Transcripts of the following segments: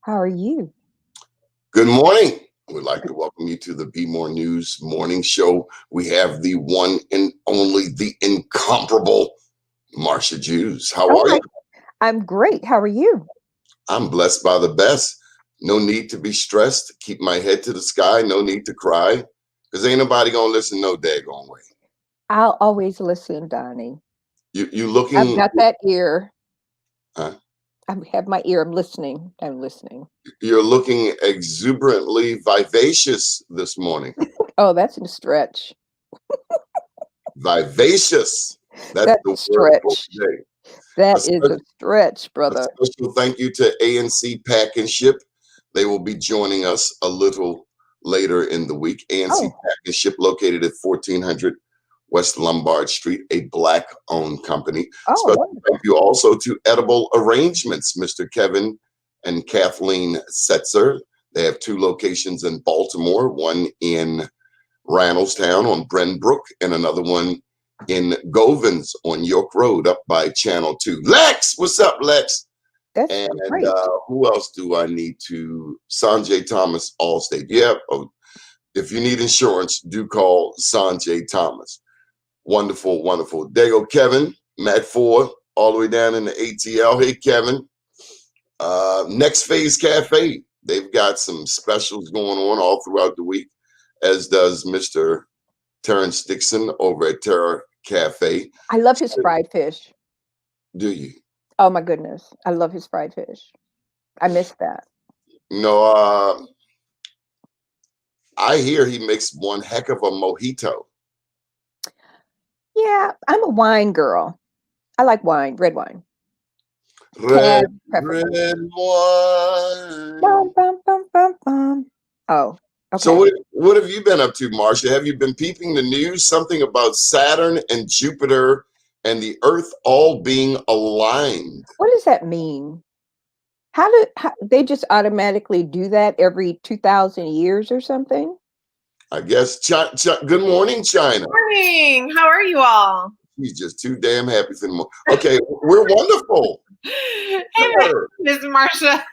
How are you? Good morning. We'd like to welcome you to the BmoreNews morning show. We have the one and only, the incomparable Marsha Jews. How Oh are my, you? I'm great. How are you? I'm blessed by the best. No need to be stressed. Keep my head to the sky. No need to cry. Because ain't nobody going to listen no daggone way. I'll always listen, Donnie. You I've looking, got that ear. huh? I have my ear. I'm listening. I'm listening. You're looking exuberantly vivacious this morning. Oh, that's a stretch. Vivacious. That's That's the a word for stretch. today. That A is a stretch, A brother. special thank you to ANC Pack and Ship. They will be joining us a little later in the week. ANC Oh, Pack and Ship, located at 1400 West Lombard Street, a Black-owned company. oh, Special thank wonderful. you also to Edible Arrangements, Mr. Kevin and Kathleen Setzer. They have two locations in Baltimore, one in Randallstown on Brenbrook, and another one in Govans on York Road up by Channel 2. Lex, what's up, Lex? That's And great. who else do I need to? Sanjay Thomas, Allstate. Yeah, oh, if you need insurance, do call Sanjay Thomas. Wonderful, wonderful. There you go, Kevin, Matt Ford, all the way down in the ATL. Hey, Kevin. Next Phase Cafe. They've got some specials going on all throughout the week, as does Mr. Terrence Dixon over at Terra Cafe. I love his fried fish. Do you? Oh my goodness. I love his fried fish. I missed that. No, I hear he makes one heck of a mojito. Yeah, I'm a wine girl. I like wine, red wine. Red, Cab, preferably. red wine. Bum, bum, bum, bum, bum. Oh, So okay. what have you been up to, Marcia? Have you been peeping the news? Something about Saturn and Jupiter and the Earth all being aligned. What does that mean? How they just automatically do that every 2,000 years or something? I guess. Good morning, China. Morning. How are you all? He's just too damn happy for the morning. Okay, we're wonderful. Hey, Miss Marsha.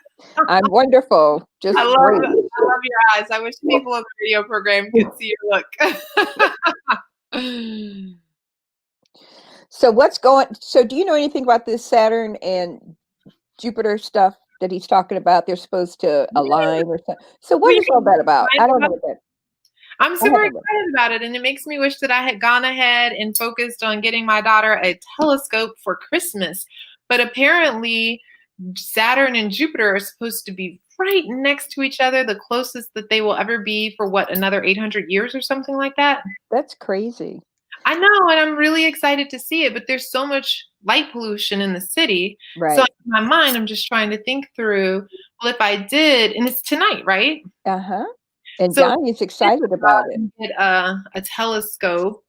I'm wonderful. Just I great. love your eyes. I wish people on the radio program could see your look. So do you know anything about this Saturn and Jupiter stuff that he's talking about? They're supposed to align or something. So what is all that about? I don't know what that. I'm Go super ahead. excited about it, and it makes me wish that I had gone ahead and focused on getting my daughter a telescope for Christmas. But apparently, Saturn and Jupiter are supposed to be right next to each other, the closest that they will ever be for what, another 800 years or something like that? That's crazy. I know, and I'm really excited to see it, but there's so much light pollution in the city. Right. So in my mind, I'm just trying to think through, well, if I did, and it's tonight, right? Uh-huh. And So Johnny's excited about it. get a telescope,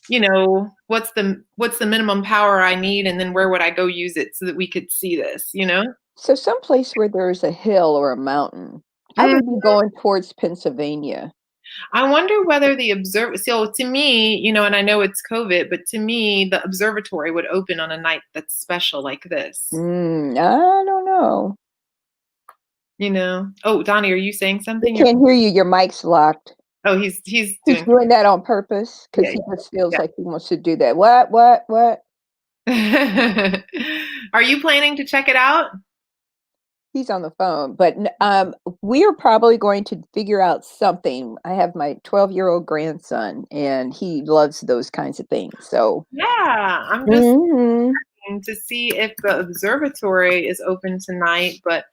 you know, what's the minimum power I need, and then where would I go use it so that we could see this, you know? So someplace where there's a hill or a mountain. I would be going towards Pennsylvania. I wonder whether the so to me, you know, and I know it's COVID, but to me, the observatory would open on a night that's special like this. I don't know. You know. Oh, Donnie, are you saying something? I can't hear you. Your mic's locked. Oh, he's doing that on purpose because he just feels like he wants to do that. What? Are you planning to check it out? He's on the phone, but we are probably going to figure out something. I have my 12-year-old grandson, and he loves those kinds of things. So yeah, I'm just checking to see if the observatory is open tonight, but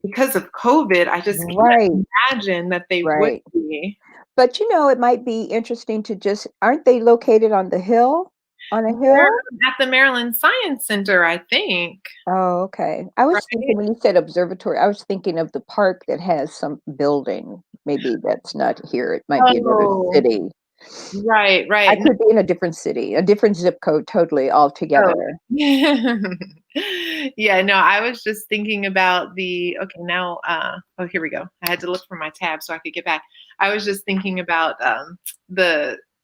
because of COVID, I just can't imagine that they would be. But you know, it might be interesting to aren't they located on the hill? On a hill? At the Maryland Science Center, I think. Oh, okay. I was thinking when you said observatory, I was thinking of the park that has some building. Maybe that's not here. It might be another city. Right. I could be in a different city, a different zip code, totally altogether. Yeah, no, I was just thinking about okay, now, oh, here we go. I had to look for my tab so I could get back. I was just thinking about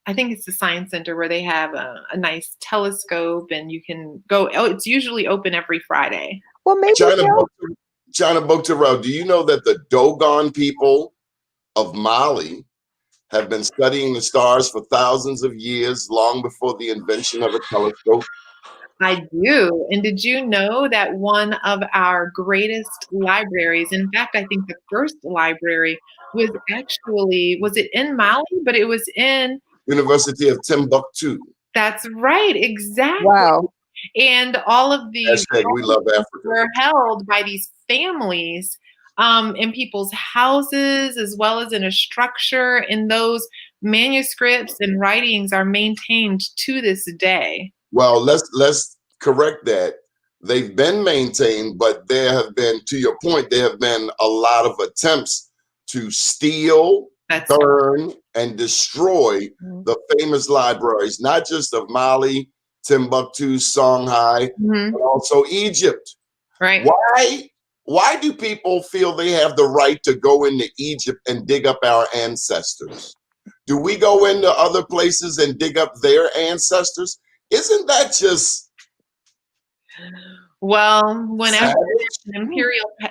I think it's the Science Center where they have a nice telescope and you can go. Oh, it's usually open every Friday. Well, maybe China Boktarel, do you know that the Dogon people of Mali have been studying the stars for thousands of years, long before the invention of a telescope? I do. And did you know that one of our greatest libraries, in fact, I think the first library was it in Mali? But it was in, University of Timbuktu. that's right, exactly. Wow. And all of the Hashtag we love Africa. were held by these families in people's houses, as well as in a structure. And those manuscripts and writings are maintained to this day. Well, let's correct that. They've been maintained, but there have been, to your point, there have been a lot of attempts to steal, burn, and destroy the famous libraries, not just of Mali, Timbuktu, Songhai, but also Egypt. Right. Why do people feel they have the right to go into Egypt and dig up our ancestors? Do we go into other places and dig up their ancestors? Isn't that just... Well, whenever there's an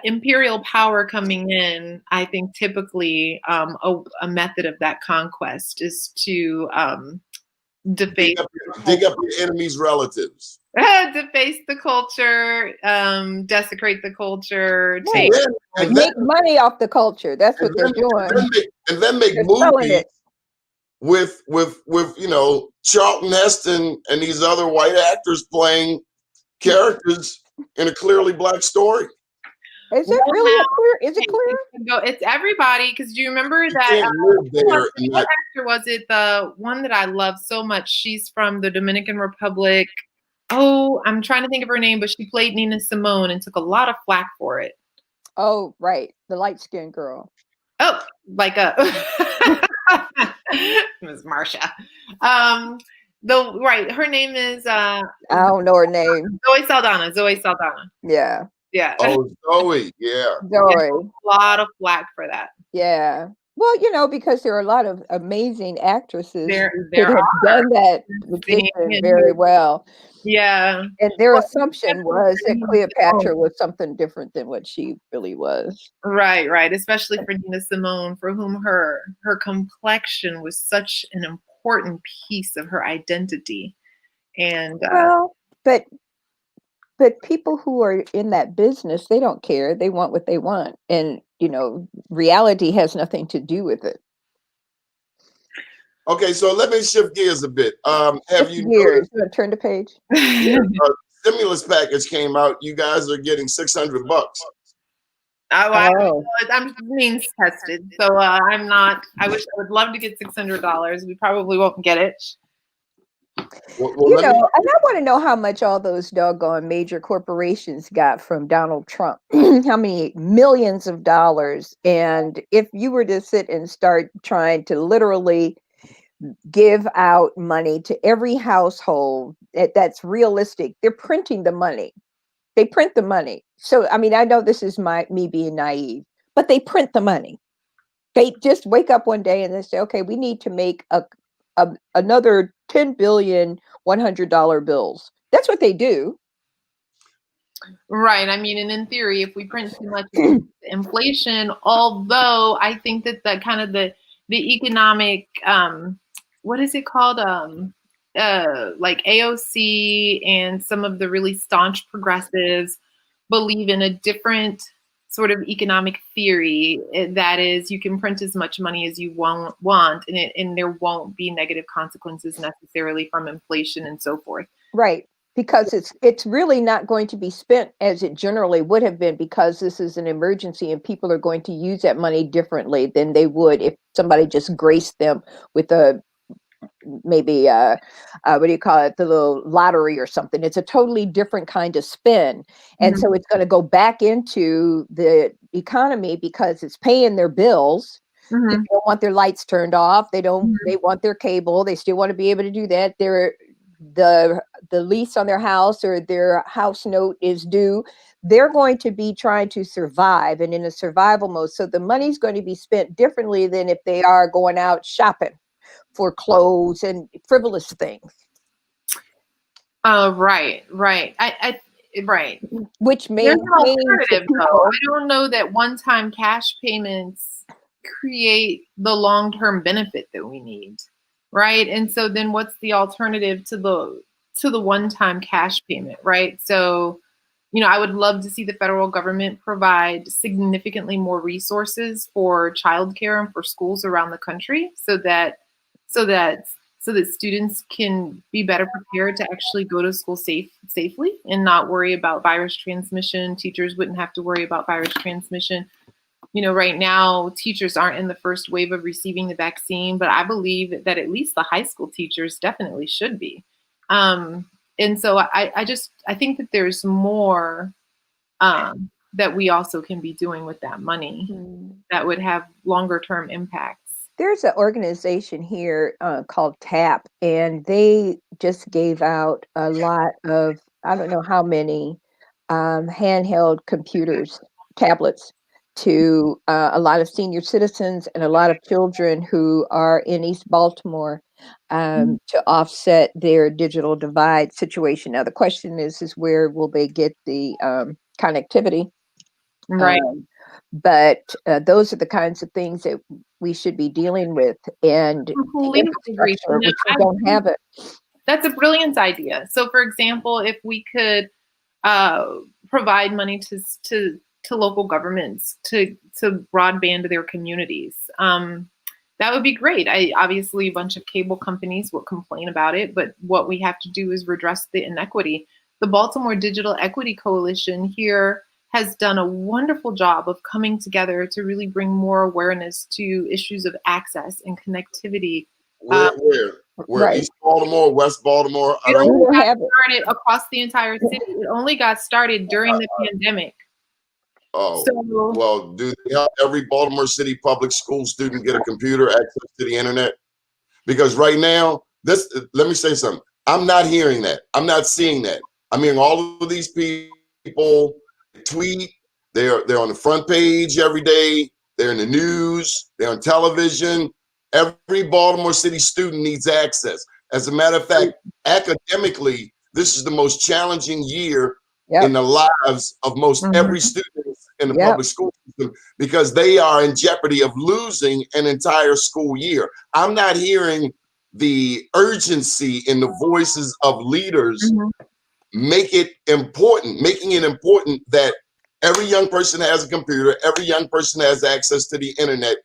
imperial power coming in, I think typically a method of that conquest is to deface dig up your enemy's relatives. deface the culture, desecrate the culture, make money off the culture. That's what they're doing. And then make movies with you know, Charlton Heston and these other white actors playing characters in a clearly black story. Is it really clear? Is it clear? It's everybody, because do you remember that what actor was it? The one that I love so much. She's from the Dominican Republic. Oh, I'm trying to think of her name, but she played Nina Simone and took a lot of flack for it. Oh, right. The light-skinned girl. Oh, like Miss Marsha. Her name is I don't know her name. Zoe Saldana. Yeah. Yeah. Oh, Zoe. Yeah. Zoe. A lot of flack for that. Yeah. Well, you know, because there are a lot of amazing actresses that have done that very well. Yeah. And their assumption was that Cleopatra was something different than what she really was. Right. Especially for Nina Simone, for whom her complexion was such an important piece of her identity. And but people who are in that business, they don't care. They want what they want. And, you know, reality has nothing to do with it. Okay, so let me shift gears a bit. Have you noticed? You want to turn the page? Stimulus package came out. You guys are getting $600. I'm means tested. So I'm not. I would love to get $600. We probably won't get it. Well, you know, and I want to know how much all those doggone major corporations got from Donald Trump. How many millions of dollars? And if you were to sit and start trying to literally give out money to every household that's realistic, they're printing the money. They print the money. So, I mean, I know this is me being naive, but they print the money. They just wake up one day and they say, okay, we need to make another 10 billion $100 bills. That's what they do. Right. I mean, and in theory, if we print too much inflation, although I think that the kind of the economic, what is it called? Like AOC and some of the really staunch progressives believe in a different sort of economic theory, that is, you can print as much money as you want, and there won't be negative consequences necessarily from inflation and so forth. Right, because it's really not going to be spent as it generally would have been, because this is an emergency and people are going to use that money differently than they would if somebody just graced them with maybe what do you call it, the little lottery or something. It's a totally different kind of spin, and so it's going to go back into the economy because it's paying their bills. They don't want their lights turned off. They want their cable. They still want to be able to do that. The lease on their house or their house note is due. They're going to be trying to survive and in a survival mode. So the money's going to be spent differently than if they are going out shopping for clothes and frivolous things. Right. Right. which There's an maintains the alternative, though. people. I don't know that one-time cash payments create the long-term benefit that we need, right? And so then what's the alternative to the one-time cash payment, right? So, I would love to see the federal government provide significantly more resources for childcare and for schools around the country so that so that so that students can be better prepared to actually go to school safely and not worry about virus transmission. Teachers wouldn't have to worry about virus transmission. Right now, teachers aren't in the first wave of receiving the vaccine, but I believe that at least the high school teachers definitely should be. And so I think that there's more that we also can be doing with that money that would have longer term impacts. There's an organization here called TAP, and they just gave out a lot of, I don't know how many handheld computers, tablets, to a lot of senior citizens and a lot of children who are in East Baltimore to offset their digital divide situation. Now, the question is where will they get the connectivity? Right. But those are the kinds of things that we should be dealing with, and the Completely agree. infrastructure, which we don't have it. That's a brilliant idea. So, for example, if we could provide money to local governments to broadband their communities, that would be great. Obviously, a bunch of cable companies will complain about it, but what we have to do is redress the inequity. The Baltimore Digital Equity Coalition here has done a wonderful job of coming together to really bring more awareness to issues of access and connectivity. Where? Right. East Baltimore, West Baltimore? It only got started across the entire city. It only got started during the pandemic. Oh, well, do they help every Baltimore City public school student get a computer, access to the internet? Because right now, let me say something. I'm not hearing that. I'm not seeing that. I'm hearing all of these people tweet. They're on the front page every day. They're in the news. They're on television. Every Baltimore City student needs access. As a matter of fact, academically, this is the most challenging year in the lives of most every student in the public school system, because they are in jeopardy of losing an entire school year. I'm not hearing the urgency in the voices of leaders making it important that every young person has a computer, every young person has access to the internet.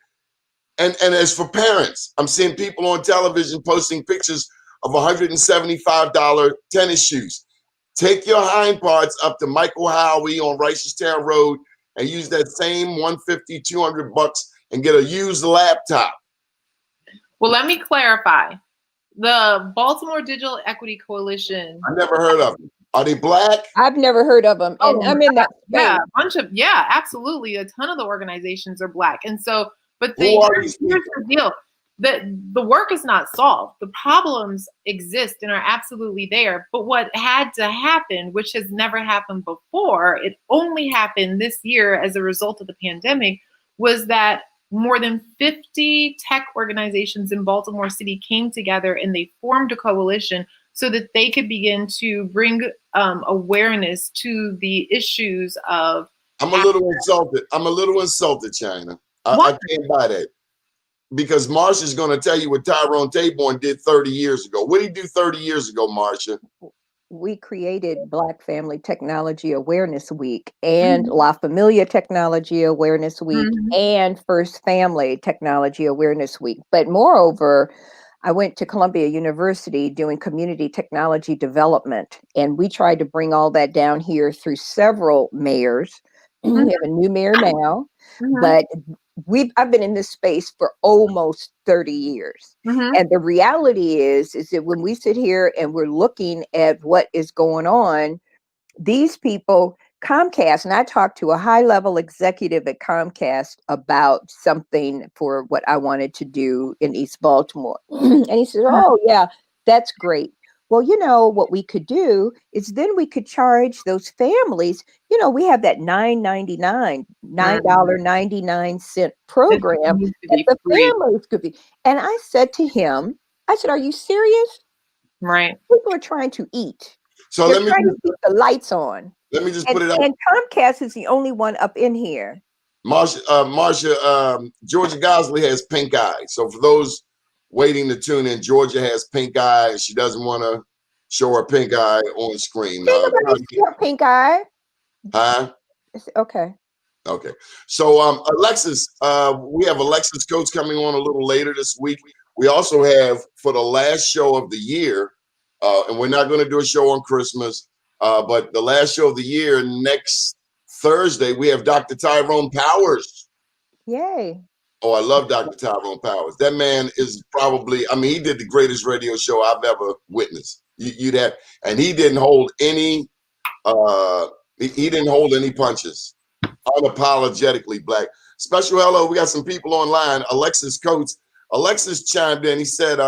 And as for parents, I'm seeing people on television posting pictures of $175 tennis shoes. Take your hind parts up to Michael Howey on Reisterstown Road and use that same $150, $200 and get a used laptop. Well, let me clarify. The Baltimore Digital Equity Coalition. I never heard of them. Are they Black? I've never heard of them, and I'm in that space. Absolutely. A ton of the organizations are Black, and so, but Who are these here's the deal: the work is not solved. The problems exist and are absolutely there. But what had to happen, which has never happened before, it only happened this year as a result of the pandemic, was that more than 50 tech organizations in Baltimore City came together and they formed a coalition so that they could begin to bring awareness to the issues of. I'm a little insulted, China. I can't buy that. Because Marsha's going to tell you what Tyrone Taborn did 30 years ago. What did he do 30 years ago, Marsha? We created Black Family Technology Awareness Week and La Familia Technology Awareness Week and First Family Technology Awareness Week. But moreover, I went to Columbia University doing community technology development, and we tried to bring all that down here through several mayors. We have a new mayor now, but I've been in this space for almost 30 years. And the reality is that when we sit here and we're looking at what is going on, these people, Comcast, and I talked to a high-level executive at Comcast about something for what I wanted to do in East Baltimore. And he said, oh, yeah, that's great. Well, what we could do is then we could charge those families. We have that $9.99 program that the families could be. And I said to him, are you serious? Right. People are trying to eat. So They're trying to keep the lights on. Let me just put it out. And Comcast is the only one up in here. Marcia, Georgia Gosley has pink eye. So for those waiting to tune in, Georgia has pink eye. She doesn't want to show her pink eye on screen. Nobody see her pink eye. Huh? Okay. Okay. So Alexis, we have Alexis Coates coming on a little later this week. We also have, for the last show of the year, and we're not going to do a show on Christmas, but the last show of the year, next Thursday, we have Dr. Tyrone Powers. Yay. Oh, I love Dr. Tyrone Powers. That man is probably, I mean, he did the greatest radio show I've ever witnessed. You'd have, and he didn't hold any, he didn't hold any punches. Unapologetically black. Special hello, we got some people online. Alexis Coates. Alexis chimed in. He said,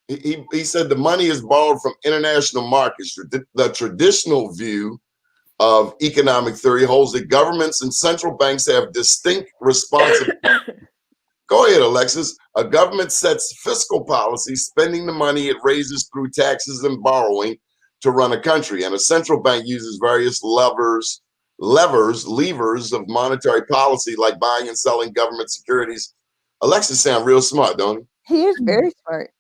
he said the money is borrowed from international markets. The traditional view of economic theory holds that governments and central banks have distinct responsibilities. Go ahead, Alexis. A government sets fiscal policy, spending the money it raises through taxes and borrowing to run a country. And a central bank uses various levers of monetary policy, like buying and selling government securities. Alexis sound real smart, don't he? He is very smart.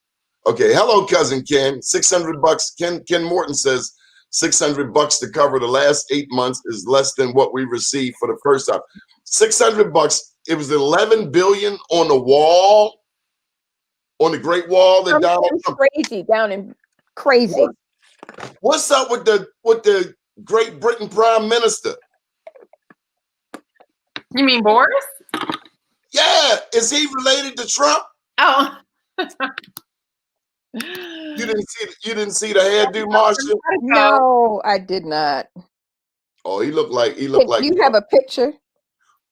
Okay. Hello, cousin Ken. $600. Ken Morton says $600 to cover the last 8 months is less than what we received for the first time. $600. It was 11 billion on the wall, on the Great Wall. That Donald Trump. Crazy down in crazy. What's up with the Great Britain Prime Minister? You mean Boris? Yeah, is he related to Trump? Oh. You didn't see the hairdo, Marcia? No, I did not. Oh, he looked like You Trump. have a picture?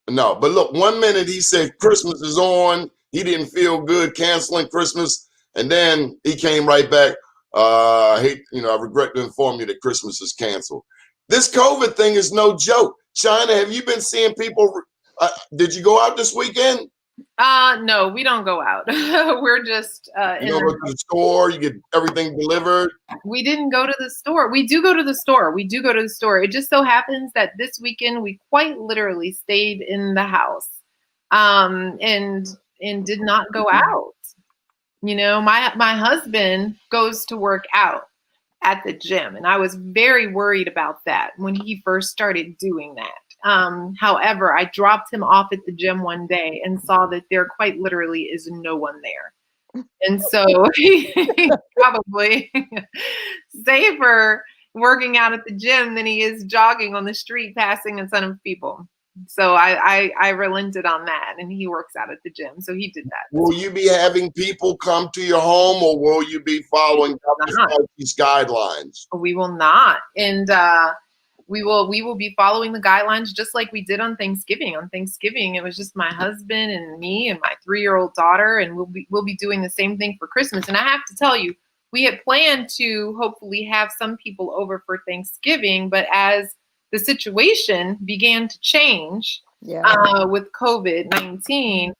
No, but look, 1 minute he said Christmas is on. He didn't feel good canceling Christmas, and then he came right back. I regret to inform you that Christmas is canceled. This COVID thing is no joke. China, have you been seeing people? Did you go out this weekend? No, we don't go out. We're just you don't go to the store. You get everything delivered. We didn't go to the store. We do go to the store. It just so happens that this weekend we quite literally stayed in the house, and did not go out. You know, my husband goes to work out at the gym, and I was very worried about that when he first started doing that. However, I dropped him off at the gym one day and saw that there quite literally is no one there. And so he's probably safer working out at the gym than he is jogging on the street passing in front of people. So I relented on that, and he works out at the gym. So he did that. Will you be having people come to your home, or will you be following these guidelines? We will not. And we will be following the guidelines just like we did on Thanksgiving. On Thanksgiving, it was just my husband and me and my 3-year-old daughter, and we'll be doing the same thing for Christmas. And I have to tell you, we had planned to hopefully have some people over for Thanksgiving, but as the situation began to change with COVID-19,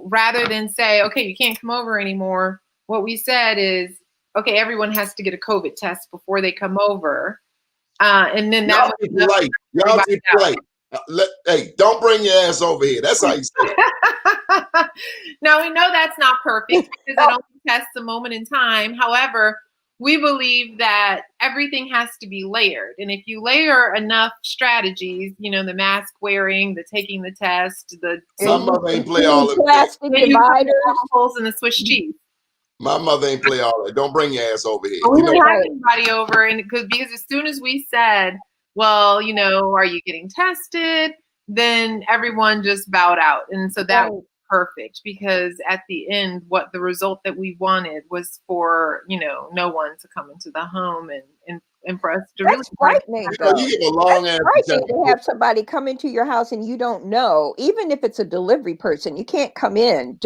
rather than say, okay, you can't come over anymore, what we said is, okay, everyone has to get a COVID test before they come over. And then that was Y'all be polite. Hey, don't bring your ass over here. That's how you say it. Now, we know that's not perfect because it only tests a moment in time. However, we believe that everything has to be layered. And if you layer enough strategies, the mask wearing, the taking the test, my mother ain't play all of plastic dividers, holes in the Swiss cheese. My mother ain't play all that. Don't bring your ass over here. We didn't have anybody over, and because as soon as we said, well, are you getting tested? Then everyone just bowed out. And so that was perfect, because at the end, what the result that we wanted was for, no one to come into the home and for us to really frightening. You give a long answer. To have somebody come into your house and you don't know, even if it's a delivery person, you can't come in.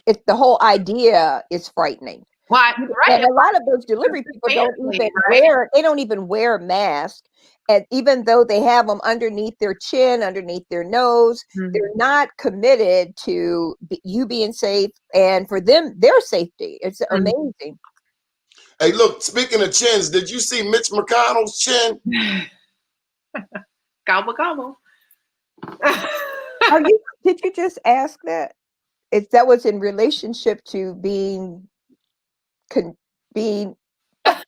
It's the whole idea is frightening. Right. And a lot of those delivery people don't even wear masks. And even though they have them underneath their chin, underneath their nose, they're not committed to you being safe and for them, their safety. It's amazing. Hey, look, speaking of chins, did you see Mitch McConnell's chin? Gobble gobble. Did you just ask that? If that was in relationship to being. What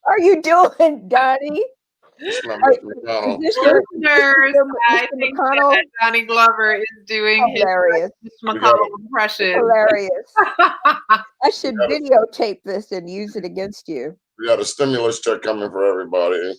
are you doing, Donnie? It's not Mitch McConnell. Listeners, I Mr. think McConnell? that Donnie Glover is doing Hilarious. his McConnell impression. Hilarious. I should videotape this and use it against you. We got a stimulus check coming for everybody.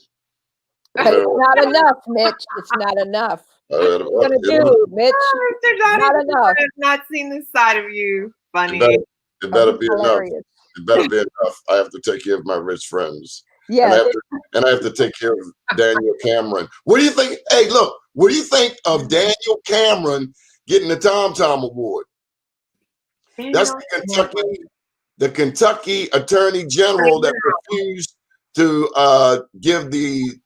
But it's not enough, Mitch. It's not enough. What are you gonna do, Mitch? Mr. Donnie Not Glover enough. has not seen this side of you. Funny. It better be Hilarious. enough. It better be enough. I have to take care of my rich friends. Yeah. And I have to take care of Daniel Cameron. What do you think? Hey, look, what do you think of Daniel Cameron getting the Tom Tom Award? That's the Kentucky Attorney General that refused to give the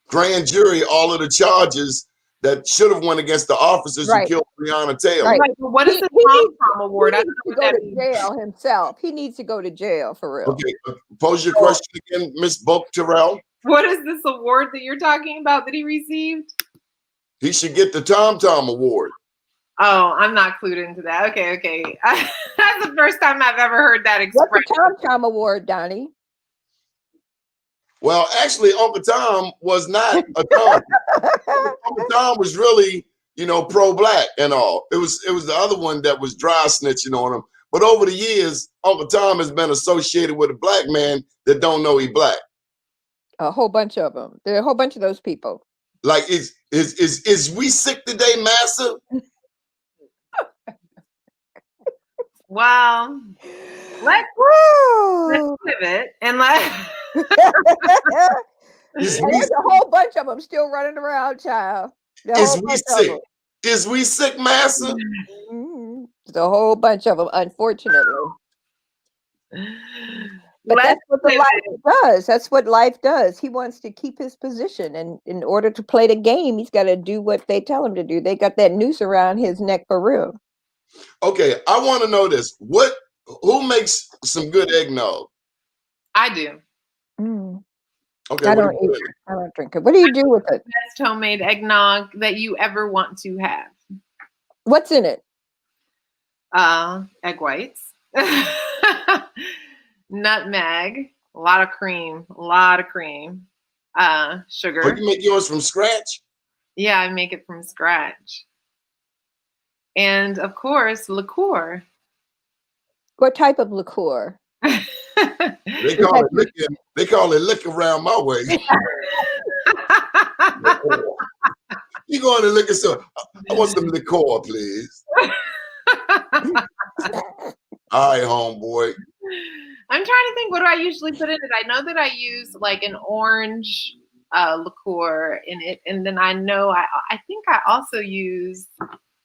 grand jury all of the charges that should have went against the officers who killed Breonna Taylor. Right. But what is the Tom Tom Award? I don't know what that means. Go to jail himself. He needs to go to jail for real. Okay, pose your question again, Miss Book Terrell. What is this award that you're talking about that he received? He should get the Tom Tom Award. Oh, I'm not clued into that. Okay. That's the first time I've ever heard that expression. What's the Tom Tom Award, Donnie? Well, actually, Uncle Tom was not a Tom. Uncle Tom was really, pro-black and all. It was the other one that was dry snitching on him. But over the years, Uncle Tom has been associated with a black man that don't know he black. A whole bunch of them. There are a whole bunch of those people. Like, is we sick today, Massa? Well, let's pivot and there's a whole bunch of them still running around, child. Is we sick? Is we sick, Massa? Mm-hmm. There's a whole bunch of them, unfortunately. But that's what life does. That's what life does. He wants to keep his position, and in order to play the game, he's got to do what they tell him to do. They got that noose around his neck for real. Okay, I want to know this. Who makes some good eggnog? I do. Mm. Okay, I don't drink it. What do you do with it? Best homemade eggnog that you ever want to have. What's in it? Egg whites, nutmeg, a lot of cream, sugar. Oh, you make yours from scratch? Yeah, I make it from scratch. And of course, liqueur. What type of liqueur? They call it liquor around my way. You going to liquor store? I want some liqueur, please. All right, homeboy. I'm trying to think, what do I usually put in it? I know that I use like an orange liqueur in it, and then I know I think I also use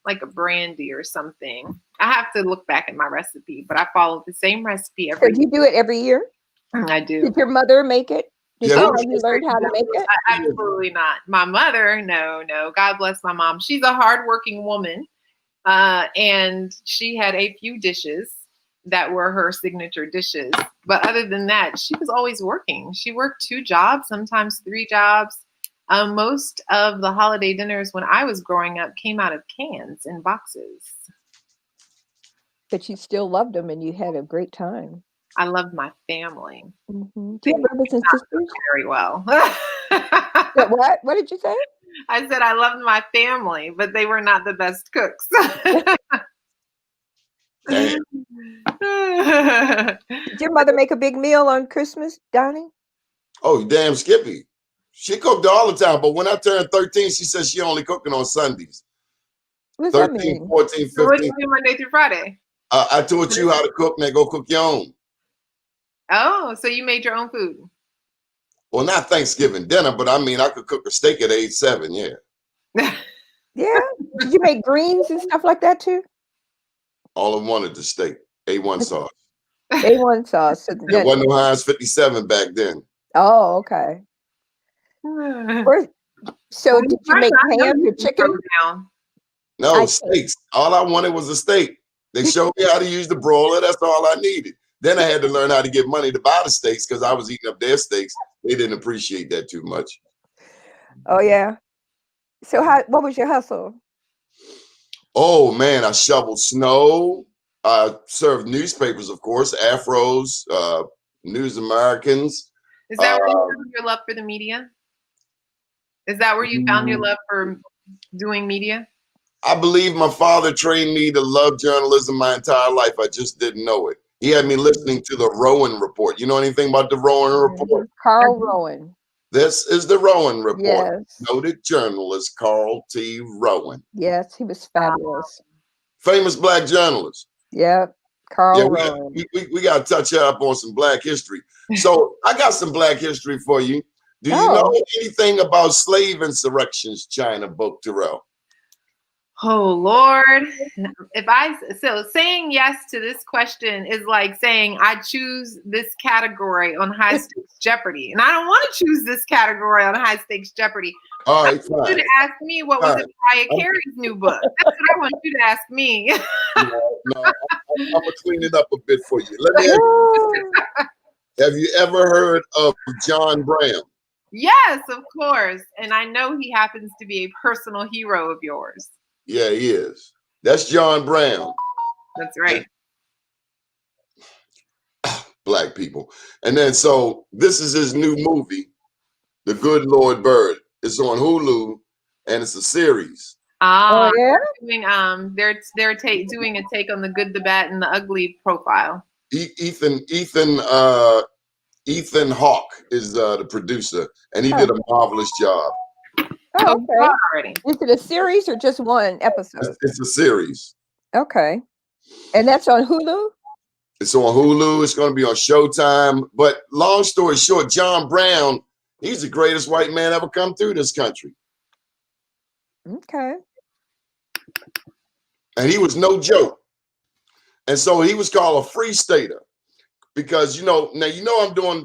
like a brandy or something. I have to look back at my recipe, but I follow the same recipe every year. Do you do it every year? I do. Did your mother make it? Did you learn how to make it? Absolutely not. My mother, no. God bless my mom. She's a hardworking woman, and she had a few dishes that were her signature dishes. But other than that, she was always working. She worked 2 jobs, sometimes 3 jobs. Most of the holiday dinners when I was growing up came out of cans and boxes. But you still loved them and you had a great time. I loved my family. Mm-hmm. Do you have brothers and sisters? Very well. What? What did you say? I said I loved my family, but they were not the best cooks. Did your mother make a big meal on Christmas, Donnie? Oh, damn Skippy. She cooked all the time, but when I turned 13, she said she only cooking on Sundays. What does 13, that mean? 14, 15. So what do you do Monday through Friday? I taught you how to cook, now go cook your own. Oh, so you made your own food? Well, not Thanksgiving dinner, but I mean, I could cook a steak at age 7, yeah. Yeah? Did you make greens and stuff like that too? All I wanted the steak, A1 sauce. A1 sauce. There wasn't no Heinz 57 back then. Oh, okay. So did you make ham or chicken? No, steaks. All I wanted was a steak. They showed me how to use the broiler. That's all I needed. Then I had to learn how to get money to buy the steaks because I was eating up their steaks. They didn't appreciate that too much. Oh yeah. So what was your hustle? Oh man, I shoveled snow. I served newspapers, of course, Afros, News Americans. Is that where you found your love for the media? Is that where you found your love for doing media? I believe my father trained me to love journalism my entire life. I just didn't know it. He had me listening to the Rowan Report. You know anything about the Rowan Report? Carl Rowan. This is the Rowan Report. Yes. Noted journalist Carl T. Rowan. Yes, he was fabulous. Famous black journalist. Yep. Carl Rowan. We got to touch up on some black history. So I got some black history for you. Do you know anything about slave insurrections, China Book Terrell? Oh Lord. So saying yes to this question is like saying I choose this category on high stakes Jeopardy. And I don't want to choose this category on high stakes Jeopardy. All right, I want you to ask me what was in Mariah Carey's new book. That's what I want you to ask me. No, I'm gonna clean it up a bit for you. Let me ask you, have you ever heard of John Brown? Yes, of course. And I know he happens to be a personal hero of yours. Yeah, he is. That's John Brown. That's right. Black people. And then so this is his new movie, The Good Lord Bird. It's on Hulu and it's a series. Oh yeah. They're doing a take on the good, the bad, and the ugly profile. Ethan Hawke is the producer, and he did a marvelous job. Oh, okay. Already. Is it a series or just one episode? It's a series. Okay. And that's on Hulu? It's on Hulu. It's going to be on Showtime. But long story short, John Brown, he's the greatest white man ever come through this country. Okay. And he was no joke. And so he was called a free stater because, now I'm doing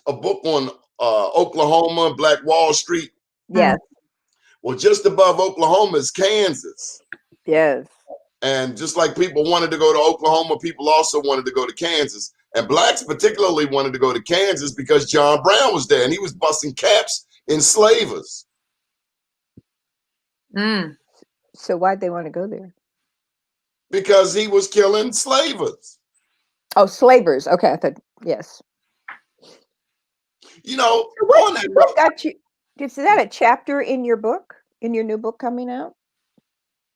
a book on Oklahoma, Black Wall Street. Yes. Well, just above Oklahoma is Kansas. Yes. And just like people wanted to go to Oklahoma, people also wanted to go to Kansas. And blacks particularly wanted to go to Kansas because John Brown was there and he was busting caps enslavers. So why'd they want to go there? Because he was killing slavers. Oh, slavers. Okay, I thought, yes. What got you? Is that a chapter in your book? In your new book coming out?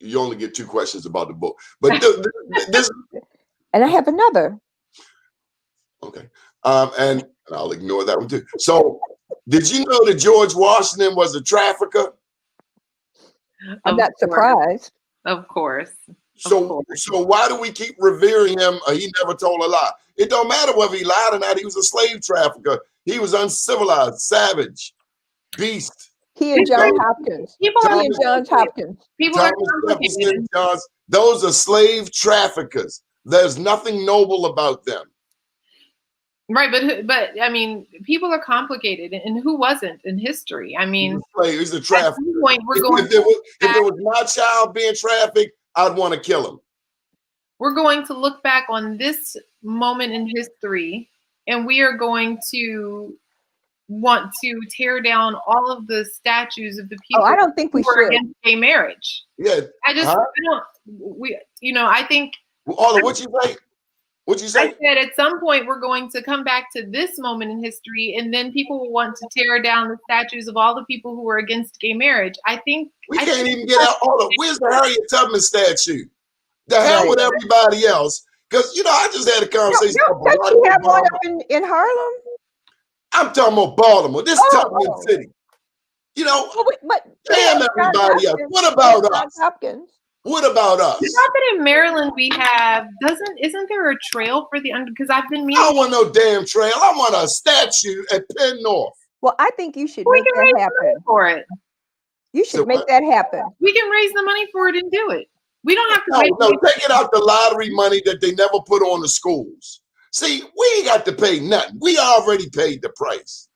You only get 2 questions about the book. But this... And I have another. Okay. And I'll ignore that one too. So did you know that George Washington was a trafficker? I'm not surprised. Of course. So why do we keep revering him? He never told a lie. It don't matter whether he lied or not. He was a slave trafficker. He was uncivilized, savage, beast. He and John Hopkins. Johns Hopkins. Those are slave traffickers. There's nothing noble about them. Right, but I mean, people are complicated, and who wasn't in history? I mean, he's a trafficker. At some point, if it was my child being trafficked, I'd want to kill him. We're going to look back on this moment in history, and we are going to want to tear down all of the statues of the people. I don't think we should. Against gay marriage. Yeah, I don't. I think. Hold on, what'd you say? What'd you say? I said at some point we're going to come back to this moment in history, and then people will want to tear down the statues of all the people who were against gay marriage. I think we can't even get out. Where's the Harriet Tubman statue? The hell with everybody else. Because I just had a conversation. Don't you have one up in Harlem? I'm talking about Baltimore. This is Tubman City. Damn everybody else. What about us? Hopkins. What about us? It's not that in Maryland we have isn't there a trail for the because I've been meaning. I don't want no damn trail. I want a statue at Penn North. Well, I think you should make that happen for it. You should make that happen. We can raise the money for it and do it. We don't have to. No, take it out the lottery money that they never put on the schools. See, we ain't got to pay nothing. We already paid the price.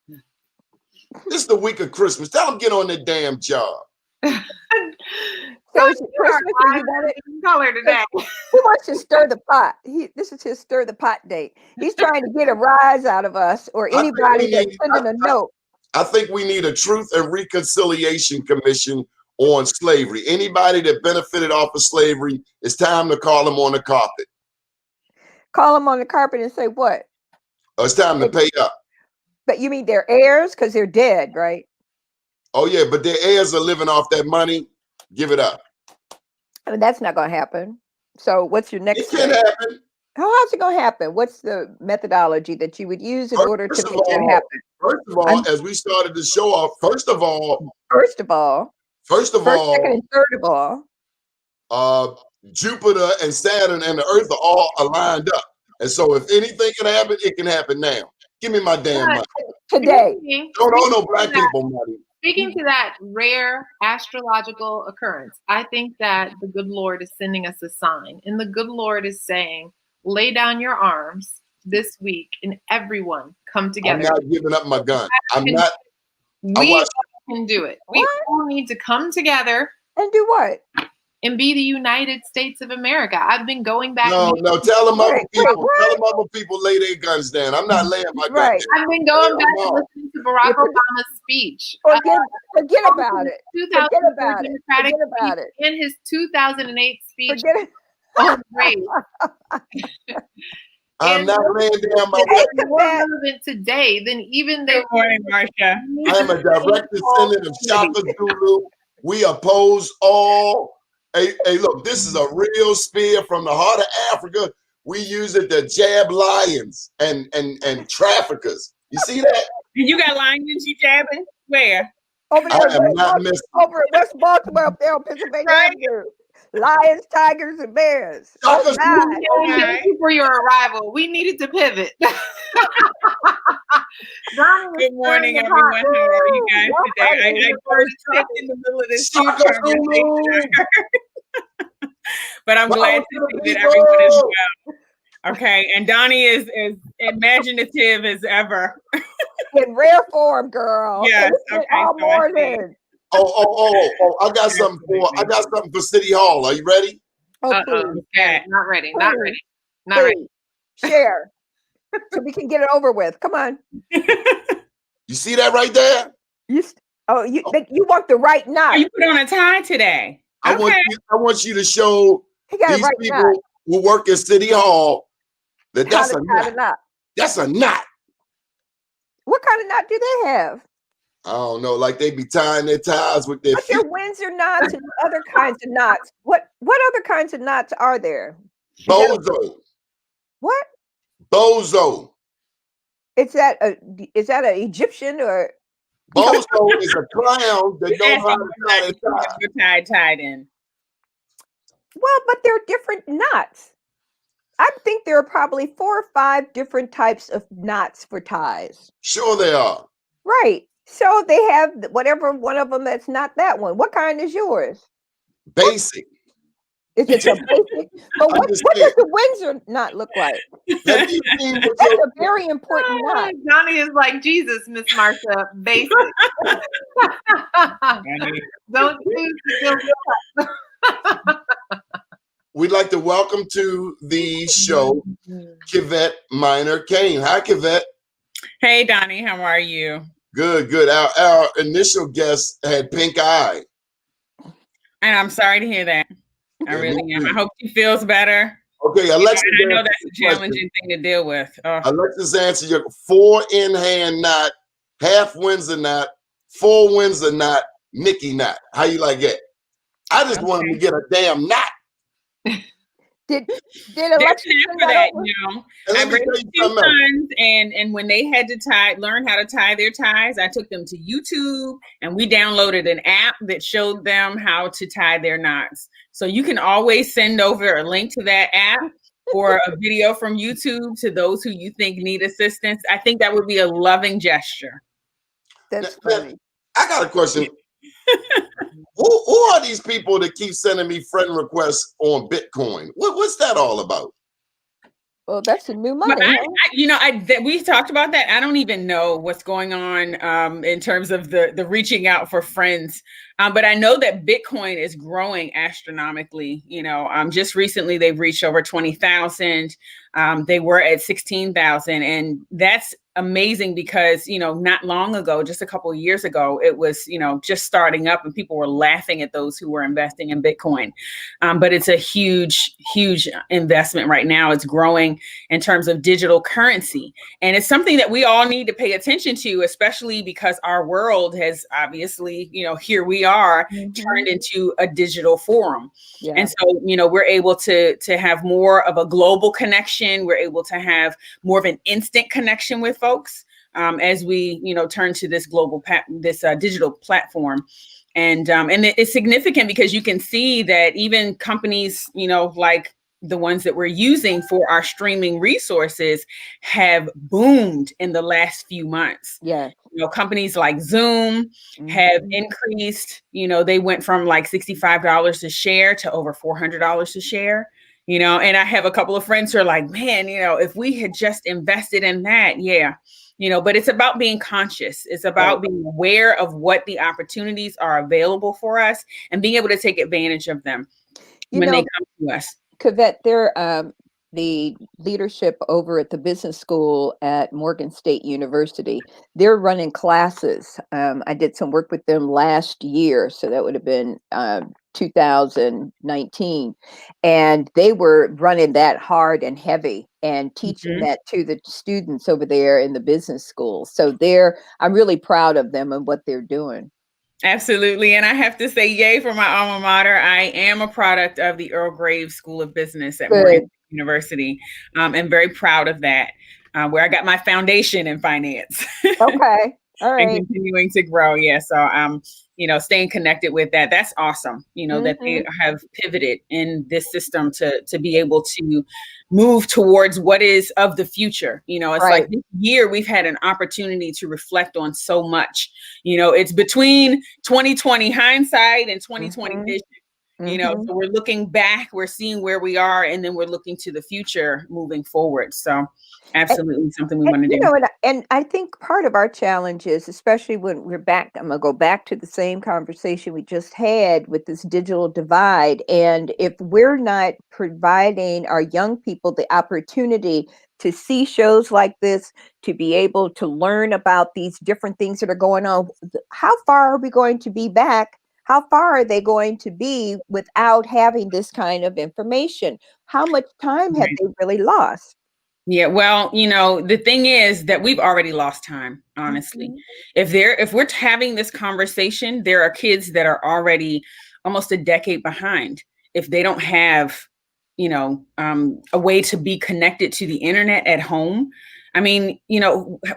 This is the week of Christmas. Tell them get on their damn job. So is it Christmas? And you want it? Color today. He wants to stir the pot. This is his stir the pot day. He's trying to get a rise out of us or anybody that's sending a note. I think we need a Truth and Reconciliation Commission on slavery. Anybody that benefited off of slavery, it's time to call them on the carpet. Call them on the carpet and say what? It's time to pay up. But you mean they're heirs because they're dead, right? Oh yeah, but their heirs are living off that money. Give it up. I mean, that's not going to happen. So what's your next It can happen. How's it going to happen? What's the methodology that you would use in order to make that happen? First of all, as we started to show off, first of all, second, and third of all, Jupiter and Saturn and the Earth are all aligned up. And so if anything can happen, it can happen now. Give me my damn money. Today. Don't know black people money. Speaking to that rare astrological occurrence, I think that the good Lord is sending us a sign. And the good Lord is saying, lay down your arms this week and everyone come together. I'm not giving up my gun. We can do it. We all need to come together. And do what? And be the United States of America. I've been going back. No, tell them other people. Tell them other people lay their guns down. I'm not laying my gun down. I've been going back and listening to Barack Obama's speech. Forget about it. Forget about it. In his 2008 speech. Oh, great. I'm not laying down my weapon. More relevant today than even Good morning, Marcia. I am a direct descendant of Shaka Zulu. We oppose all. Hey, look, this is a real spear from the heart of Africa. We use it to jab lions and traffickers. You see that? You got lions you jabbing? Where? Over there, I am not missing. over in West Baltimore, up there on Pennsylvania Avenue. Lions, tigers, and bears. Thank you for your arrival. We needed to pivot. Good morning, everyone. How are you guys today? I first stepped in the middle of this conversation, but I'm glad to see that everyone is well. Okay, and Doni is as imaginative as ever. In rare form, girl. Yes. Okay. All morning. Oh! I got something for City Hall. Are you ready? Okay. Not ready. Not ready. Share. So we can get it over with. Come on. You see that right there? You want the right knot. Oh, you put on a tie today. I want you to show these people who work at City Hall that that's a knot. That's a knot. What kind of knot do they have? I don't know, like they be tying their ties with their feet. There Windsor knots and other kinds of knots. What other kinds of knots are there? Bozo. What? Bozo. Is that an Egyptian or? Bozo is a clown that knows how to tie tied in. Well, but they're different knots. I think there are probably 4 or 5 different types of knots for ties. Sure they are. Right. So they have whatever one of them that's not that one. What kind is yours? Basic. Is it a basic? But what does the Windsor knot look like? That's a very important knot. Doni is like Jesus, Miss Marcia. Basic. Don't choose to feel We'd like to welcome to the show Kivette Minor Kane. Hi, Kivette. Hey, Doni. How are you? Good. Our initial guest had pink eye. And I'm sorry to hear that. I really am. I hope she feels better. Okay, Alexis. I know that's a challenging thing to deal with. Alexis, answer your 4 in-hand knot, half Windsor knot, 4 Windsor knot, Mickey knot. How you like that? I just wanted to get a damn knot. Did Alexis for that? I raised 2 sons, and when they had to learn how to tie their ties, I took them to YouTube, and we downloaded an app that showed them how to tie their knots. So you can always send over a link to that app or a video from YouTube to those who you think need assistance. I think that would be a loving gesture. That's funny. I got a question. Who are these people that keep sending me friend requests on Bitcoin? What's that all about? Well, that's the new money. We talked about that. I don't even know what's going on in terms of the reaching out for friends. But I know that Bitcoin is growing astronomically. Just recently they've reached over 20,000. They were at 16,000, and that's amazing because, not long ago, just a couple of years ago, it was, just starting up and people were laughing at those who were investing in Bitcoin. But it's a huge, huge investment right now. It's growing in terms of digital currency. And it's something that we all need to pay attention to, especially because our world has obviously, here we are turned into a digital forum. Yeah. And so, we're able to have more of a global connection. We're able to have more of an instant connection with folks as we, turn to this global, digital platform. And it's significant because you can see that even companies, like the ones that we're using for our streaming resources have boomed in the last few months. Yeah. Companies like Zoom have increased, they went from like $65 a share to over $400 a share, and I have a couple of friends who are like, man, if we had just invested in that. Yeah. But it's about being conscious. It's about being aware of what the opportunities are available for us and being able to take advantage of them when they come to us. Cavette, the leadership over at the business school at Morgan State University, they're running classes. I did some work with them last year, so that would have been 2019. And they were running that hard and heavy and teaching that to the students over there in the business school. So I'm really proud of them and what they're doing. Absolutely. And I have to say, yay for my alma mater. I am a product of the Earl Graves School of Business at Morgan University. I'm very proud of that, where I got my foundation in finance. Okay. All right. And continuing to grow. Yeah. So, staying connected with that. That's awesome. That they have pivoted in this system to be able to move towards what is of the future. It's like this year we've had an opportunity to reflect on so much. It's between 2020 hindsight and 2020 vision. So we're looking back, we're seeing where we are, and then we're looking to the future moving forward. So absolutely something we want to do. And I think part of our challenge is, especially when we're back, I'm going to go back to the same conversation we just had with this digital divide. And if we're not providing our young people the opportunity to see shows like this, to be able to learn about these different things that are going on, how far are we going to be back? How far are they going to be without having this kind of information? How much time have they really lost? Yeah, well, the thing is that we've already lost time, honestly. If we're having this conversation, there are kids that are already almost a decade behind if they don't have, a way to be connected to the internet at home. I mean,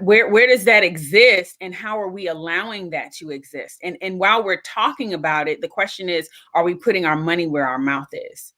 where does that exist, and how are we allowing that to exist? And while we're talking about it, the question is, are we putting our money where our mouth is?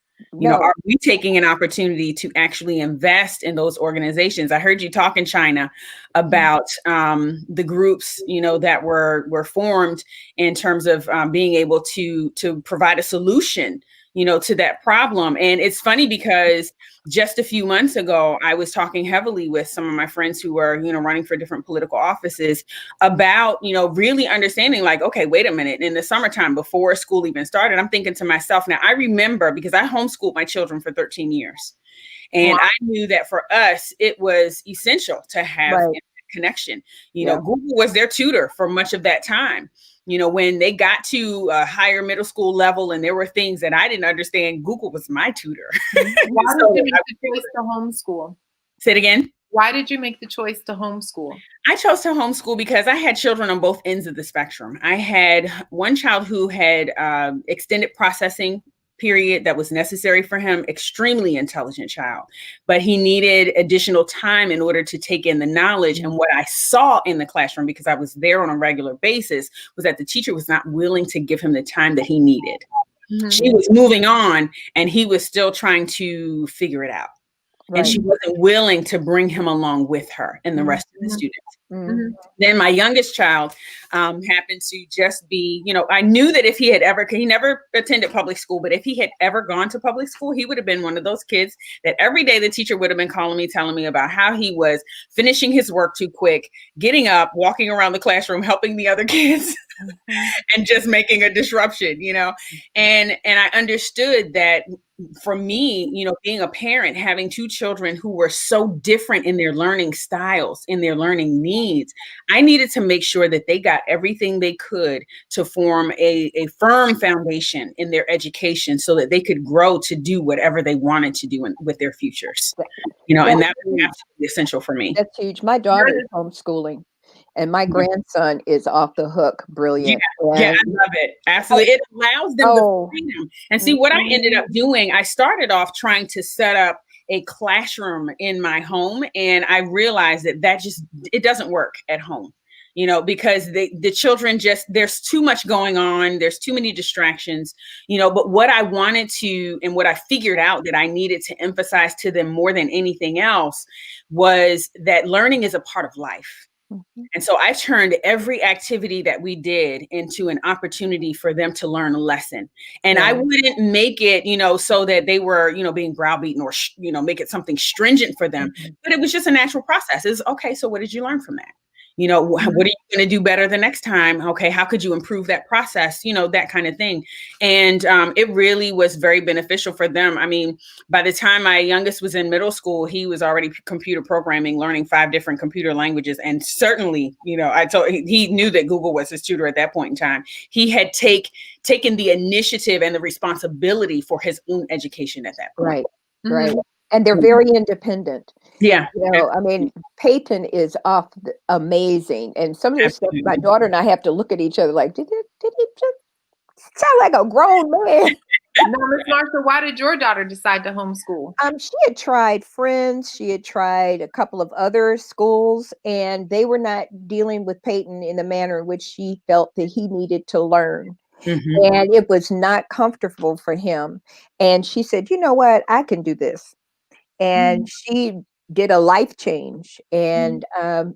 Are we taking an opportunity to actually invest in those organizations? I heard you talk in China about the groups, that were formed in terms of being able to provide a solution, to that problem. And it's funny because just a few months ago, I was talking heavily with some of my friends who were, running for different political offices about, really understanding like, okay, wait a minute. In the summertime, before school even started, I'm thinking to myself, now I remember because I homeschooled my children for 13 years. And I knew that for us, it was essential to have connection. Google was their tutor for much of that time. When they got to a higher middle school level and there were things that I didn't understand, Google was my tutor. Why did you make the choice to homeschool? Say it again. Why did you make the choice to homeschool? I chose to homeschool because I had children on both ends of the spectrum. I had one child who had extended processing period that was necessary for him, extremely intelligent child, but he needed additional time in order to take in the knowledge. And what I saw in the classroom, because I was there on a regular basis, was that the teacher was not willing to give him the time that he needed. She was moving on and he was still trying to figure it out. and she wasn't willing to bring him along with her and the rest of the students. Then my youngest child happened to just be, I knew that if he never attended public school, but if he had ever gone to public school, he would have been one of those kids that every day the teacher would have been calling me, telling me about how he was finishing his work too quick, getting up, walking around the classroom, helping the other kids and just making a disruption, and I understood that for me, being a parent, having two children who were so different in their learning styles, in their learning needs, I needed to make sure that they got everything they could to form a firm foundation in their education so that they could grow to do whatever they wanted to do with their futures, and that was absolutely essential for me. That's huge. My daughter is homeschooling. And my grandson is off the hook brilliant. Yeah, I love it. Absolutely. It allows them the freedom. And see, what I ended up doing, I started off trying to set up a classroom in my home. And I realized that it doesn't work at home, because the children there's too much going on. There's too many distractions, but what I wanted to, and what I figured out that I needed to emphasize to them more than anything else was that learning is a part of life. And so I turned every activity that we did into an opportunity for them to learn a lesson. And I wouldn't make it, so that they were, being browbeaten or, make it something stringent for them. But it was just a natural process. It's okay. So what did you learn from that? What are you going to do better the next time? Okay, how could you improve that process? That kind of thing. And it really was very beneficial for them. I mean, by the time my youngest was in middle school, he was already computer programming, learning 5 different computer languages. And certainly, he knew that Google was his tutor at that point in time. He had taken the initiative and the responsibility for his own education at that point. Right. And they're very independent. Yeah. I mean, Peyton is amazing. And some of the stuff, my daughter and I have to look at each other like, did he just sound like a grown man? Now, Ms. Marsha, why did your daughter decide to homeschool? She had tried Friends. She had tried a couple of other schools, and they were not dealing with Peyton in the manner in which she felt that he needed to learn. And it was not comfortable for him. And she said, you know what? I can do this. And she did a life change. And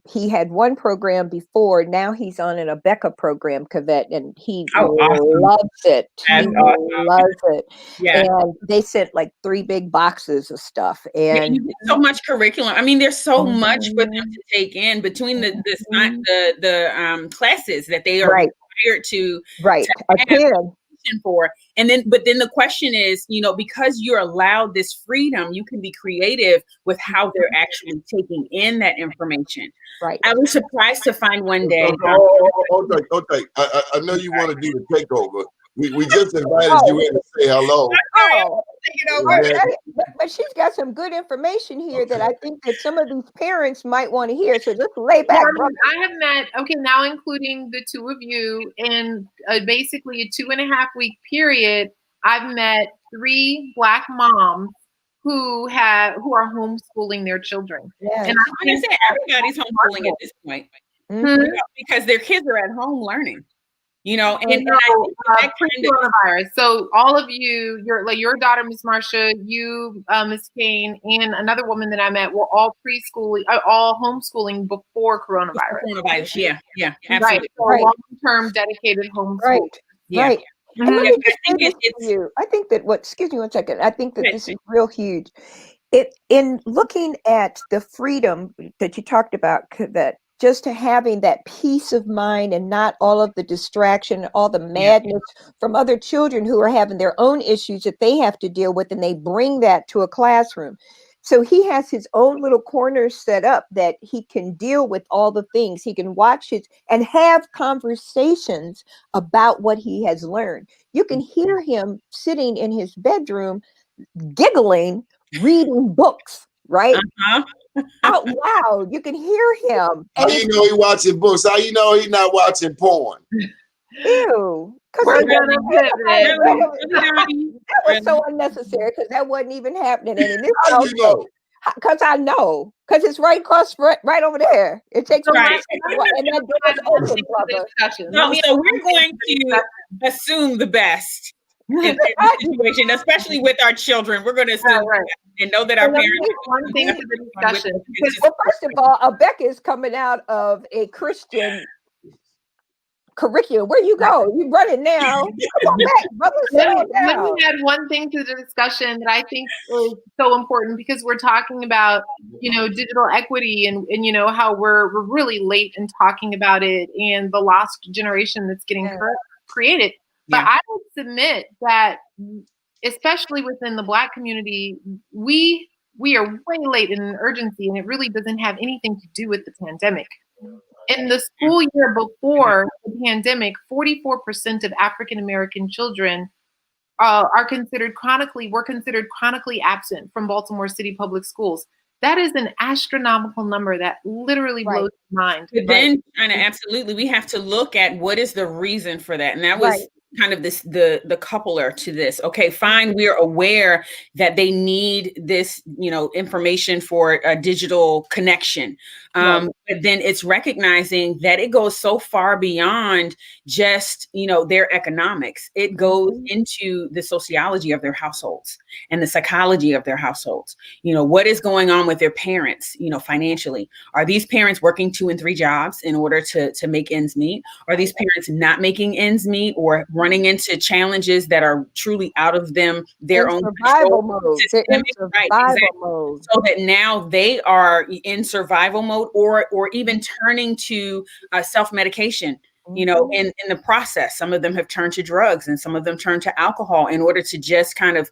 he had one program before. Now he's on an Abeka program, Cavett, and he loves it. Loves it. Yeah. And they sent like 3 big boxes of stuff. And you get so much curriculum. I mean, there's so much for them to take in between the classes that they are required to attend for. And then, but then the question is, because you're allowed this freedom, you can be creative with how they're actually taking in that information. Right. I was surprised to find one day. Okay. I know you want to do the takeover. We just invited you in to say hello. But she's got some good information here that I think that some of these parents might want to hear. So just lay back. I have met, now including the 2 of you, in basically a 2.5-week period, I've met 3 Black moms who are homeschooling their children. Yes. And I'm going to say everybody's homeschooling at this point because their kids are at home learning. Coronavirus. So all of you, your daughter, Miss Marsha, you, Miss Kane, and another woman that I met were all all homeschooling before coronavirus. Yeah, absolutely. Right. So long-term dedicated homeschooling. Right. Yeah. Right. I think that excuse me one second. I think that this is real huge. In looking at the freedom that you talked about, that just to having that peace of mind and not all of the distraction, all the madness from other children who are having their own issues that they have to deal with, and they bring that to a classroom. So he has his own little corner set up that he can deal with all the things. He can watch and have conversations about what he has learned. You can hear him sitting in his bedroom, giggling, reading books, right? Out loud. You can hear him. How you know he watching books? How you know he's not watching porn? Ew. That was so unnecessary because that wasn't even happening anymore. How you know? Because I know. Because it's right over there. It takes and that door is open, brother. So we're going to assume the best. in this situation, especially with our children. We're going to assume and know that our Let me parents. make one thing to the discussion. Well, first of all, Becca is coming out of a Christian curriculum. Where you go? You running now? Come on back, brother. Let me add one thing to the discussion that I think is so important, because we're talking about, digital equity and how we're really late in talking about it and the lost generation that's getting created. But I would submit that, especially within the Black community, we are way late in an urgency, and it really doesn't have anything to do with the pandemic. In the school year before the pandemic, 44% of African American children were considered chronically absent from Baltimore City public schools. That is an astronomical number that literally blows my mind. But then, absolutely, we have to look at what is the reason for that, and that was kind of the coupler to this. Okay, fine, we're aware that they need this, information for a digital connection. But then it's recognizing that it goes so far beyond just, their economics. It goes into the sociology of their households and the psychology of their households. What is going on with their parents, financially? Are these parents working 2 and 3 jobs in order to make ends meet? Are these parents not making ends meet or running into challenges that are truly out of their own survival mode? Mode. So that now they are in survival mode, or even turning to self-medication. In the process, some of them have turned to drugs and some of them turn to alcohol in order to just kind of,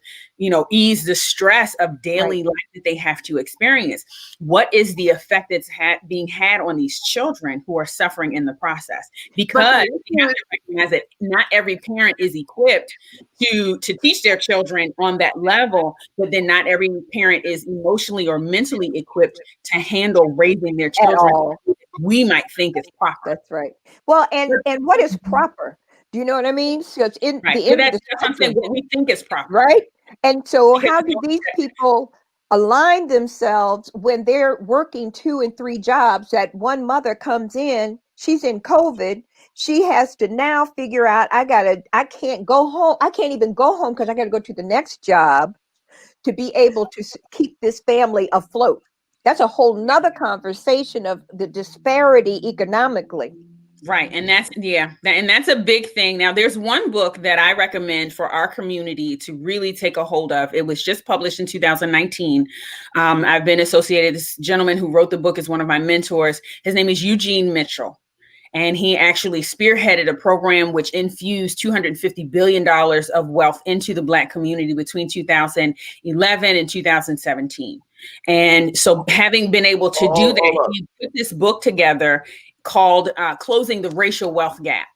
ease the stress of daily life that they have to experience. What is the effect that's being had on these children who are suffering in the process? Because we have to recognize that not every parent is equipped to teach their children on that level, but then not every parent is emotionally or mentally equipped to handle raising their children. We might think is proper. That's right. Well, and what is proper? Do you know what I mean? So it's in the end that's something what we think is proper, right? And so, how do these people align themselves when they're working 2 and 3 jobs? That one mother comes in, she's in COVID. She has to now figure out, I can't go home. I can't even go home because I got to go to the next job to be able to keep this family afloat. That's a whole nother conversation of the disparity economically. Right. And that's a big thing. Now, there's one book that I recommend for our community to really take a hold of. It was just published in 2019. I've been associated. This gentleman who wrote the book is one of my mentors. His name is Eugene Mitchell. And he actually spearheaded a program which infused $250 billion of wealth into the Black community between 2011 and 2017. And so having been able to do that, he put this book together called Closing the Racial Wealth Gap.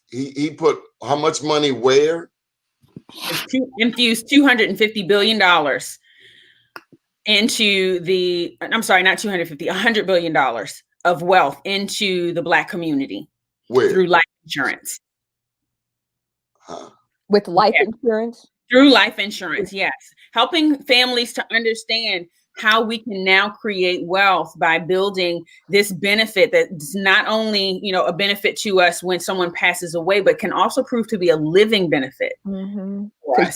He put how much money where? Infused $250 billion into $100 billion of wealth into the Black community. Where? Through life insurance. With life insurance? Through life insurance, yes. Helping families to understand how we can now create wealth by building this benefit that's not only, a benefit to us when someone passes away, but can also prove to be a living benefit. Mm-hmm.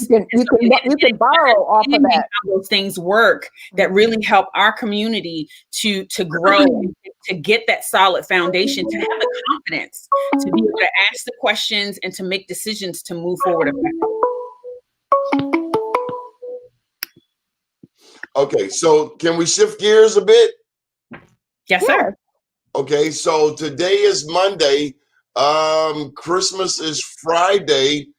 You can borrow off of that. How those things work that really help our community to grow, to get that solid foundation, to have the confidence to be able to ask the questions and to make decisions to move forward effectively. Okay, so can we shift gears a bit? Yes, sir. Okay, so today is Monday. Christmas is Friday.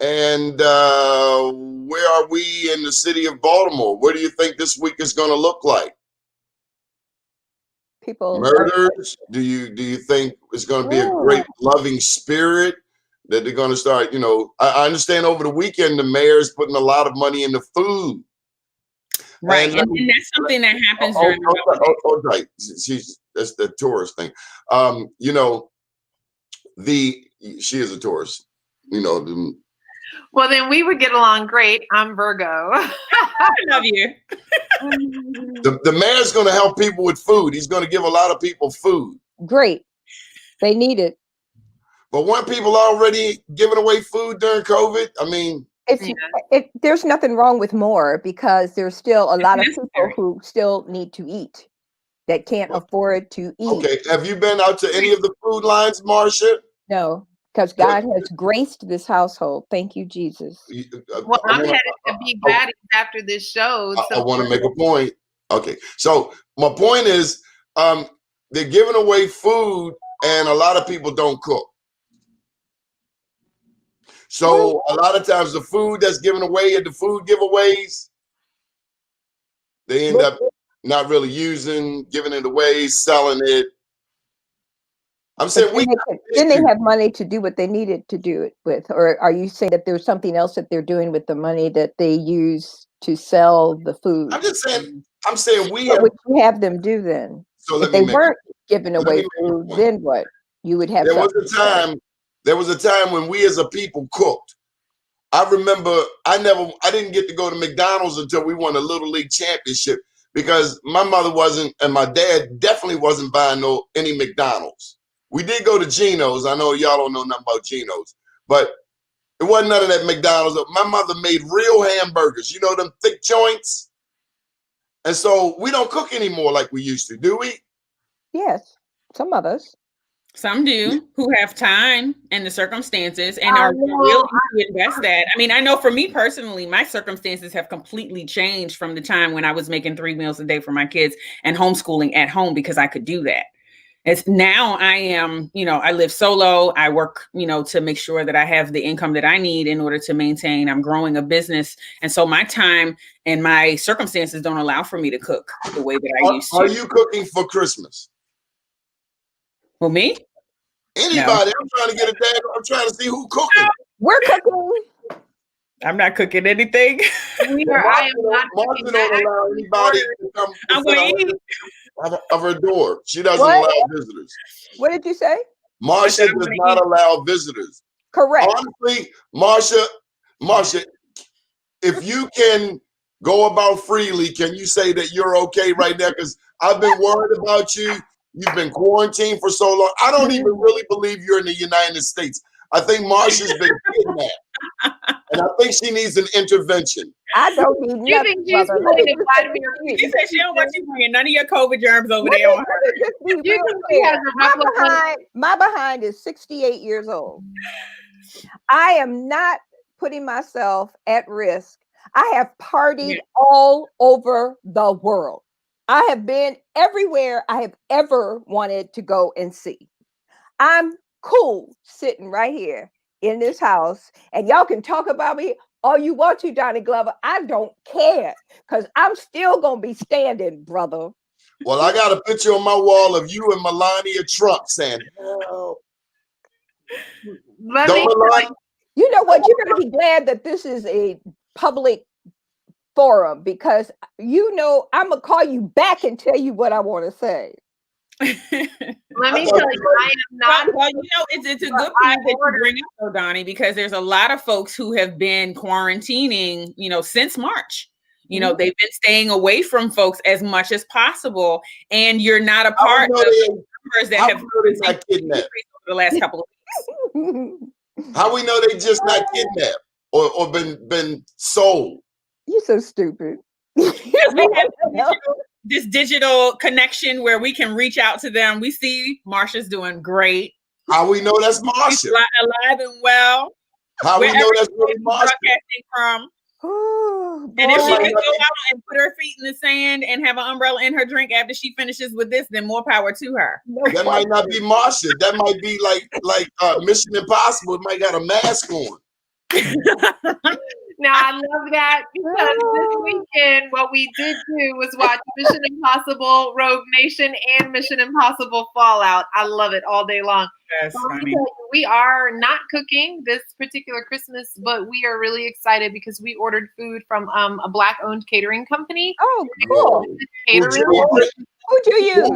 And where are we in the city of Baltimore? What do you think this week is going to look like? People murders? Do you think it's going to be a great loving spirit that they're going to start? I understand over the weekend the mayor's putting a lot of money into food. Right, and that's something that happens during the right. That's the tourist thing. She is a tourist. Well, then we would get along great. I'm Virgo. I love you. The mayor's going to help people with food. He's going to give a lot of people food. Great, they need it. But weren't people already giving away food during COVID? I mean, there's nothing wrong with more, because there's still a lot of people who still need to eat that can't afford to eat. Okay, have you been out to any of the food lines, Marcia? No, because God has graced this household. Thank you, Jesus. Well, I'm headed to Big Baddies after this show. I want to make a point. Okay, so my point is, they're giving away food, and a lot of people don't cook. So a lot of times the food that's given away at the food giveaways, they end up not really using, giving it away, selling it. I'm saying then they have money to do what they needed to do it with. Or are you saying that there's something else that they're doing with the money that they use to sell the food? I'm saying what would you have them do then? So if they weren't giving away food, then what? You would have. There was a time when we as a people cooked. I remember I didn't get to go to McDonald's until we won a Little League championship, because my mother wasn't, and my dad definitely wasn't buying any McDonald's. We did go to Geno's. I know y'all don't know nothing about Geno's, but it wasn't none of that McDonald's. My mother made real hamburgers, them thick joints. And so we don't cook anymore like we used to, do we? Yes, some of us. Some do, who have time and the circumstances and are willing to invest that. I mean, I know for me personally, my circumstances have completely changed from the time when I was making 3 meals a day for my kids and homeschooling at home, because I could do that. It's now I am, I live solo. I work, to make sure that I have the income that I need in order to maintain. I'm growing a business. And so my time and my circumstances don't allow for me to cook the way that I used to. Are you cooking for Christmas? Well, me? Anybody? No. I'm trying to get a dad. I'm trying to see who's cooking. We're cooking. I'm not cooking anything. I am not cooking. Don't allow anybody to come. I'm going to eat of her door. She doesn't allow visitors. What did you say? Marcia does not allow visitors. Correct. Honestly, Marcia, if you can go about freely, can you say that you're okay right now? Because I've been worried about you. You've been quarantined for so long. I don't even really believe you're in the United States. I think Marcia's been kidnapped. And I think she needs an intervention. I don't need nothing. You think she's she said she don't want you bringing none of your COVID germs over there on her. My behind is 68 years old. I am not putting myself at risk. I have partied all over the world. I have been everywhere I have ever wanted to go and see. I'm cool sitting right here in this house, and y'all can talk about me all you want to, Donnie Glover. I don't care, because I'm still going to be standing, brother. Well, I got a picture on my wall of you and Melania Trump saying, no. You know what? You're going to be glad that this is a public forum, because I'm going to call you back and tell you what I want to say. Let me tell you, I am not. Well, it's a good point that you bring up, though, Donnie, because there's a lot of folks who have been quarantining, since March. They've been staying away from folks as much as possible, and you're not a part of the numbers that have increased over the last couple of weeks. How we know they just not kidnapped or been sold? You're so stupid. Because we have this digital connection where we can reach out to them. We see Marcia's doing great. How we know that's Marcia? She's alive and well. How we know that's really Marcia? Broadcasting from. And if she can go out and put her feet in the sand and have an umbrella in her drink after she finishes with this, then more power to her. That might not be Marcia. That might be like Mission Impossible. It might got a mask on. Now, I love that, because this weekend, what we did do was watch Mission Impossible Rogue Nation and Mission Impossible Fallout. I love it all day long. That's funny. We are not cooking this particular Christmas, but we are really excited because we ordered food from a Black-owned catering company. Oh, cool. Who'd you use?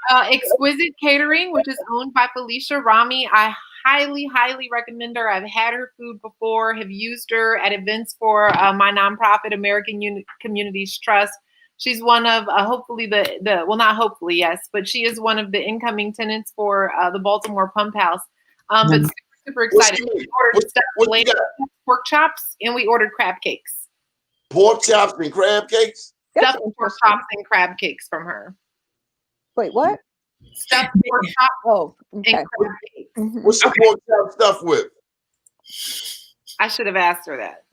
Exquisite Catering, which is owned by Felicia Rami. I highly recommend her. I've had her food before, have used her at events for my nonprofit, American Communities Trust. She's one of hopefully well, not hopefully, yes, but she is one of the incoming tenants for the Baltimore Pump House. But super excited. We ordered what pork chops, and we ordered crab cakes. Pork chops and crab cakes? Stuffed pork chops and crab cakes from her. Wait, what? Stuffed pork chops and crab cakes. What's the pork chop stuffed with? I should have asked her that.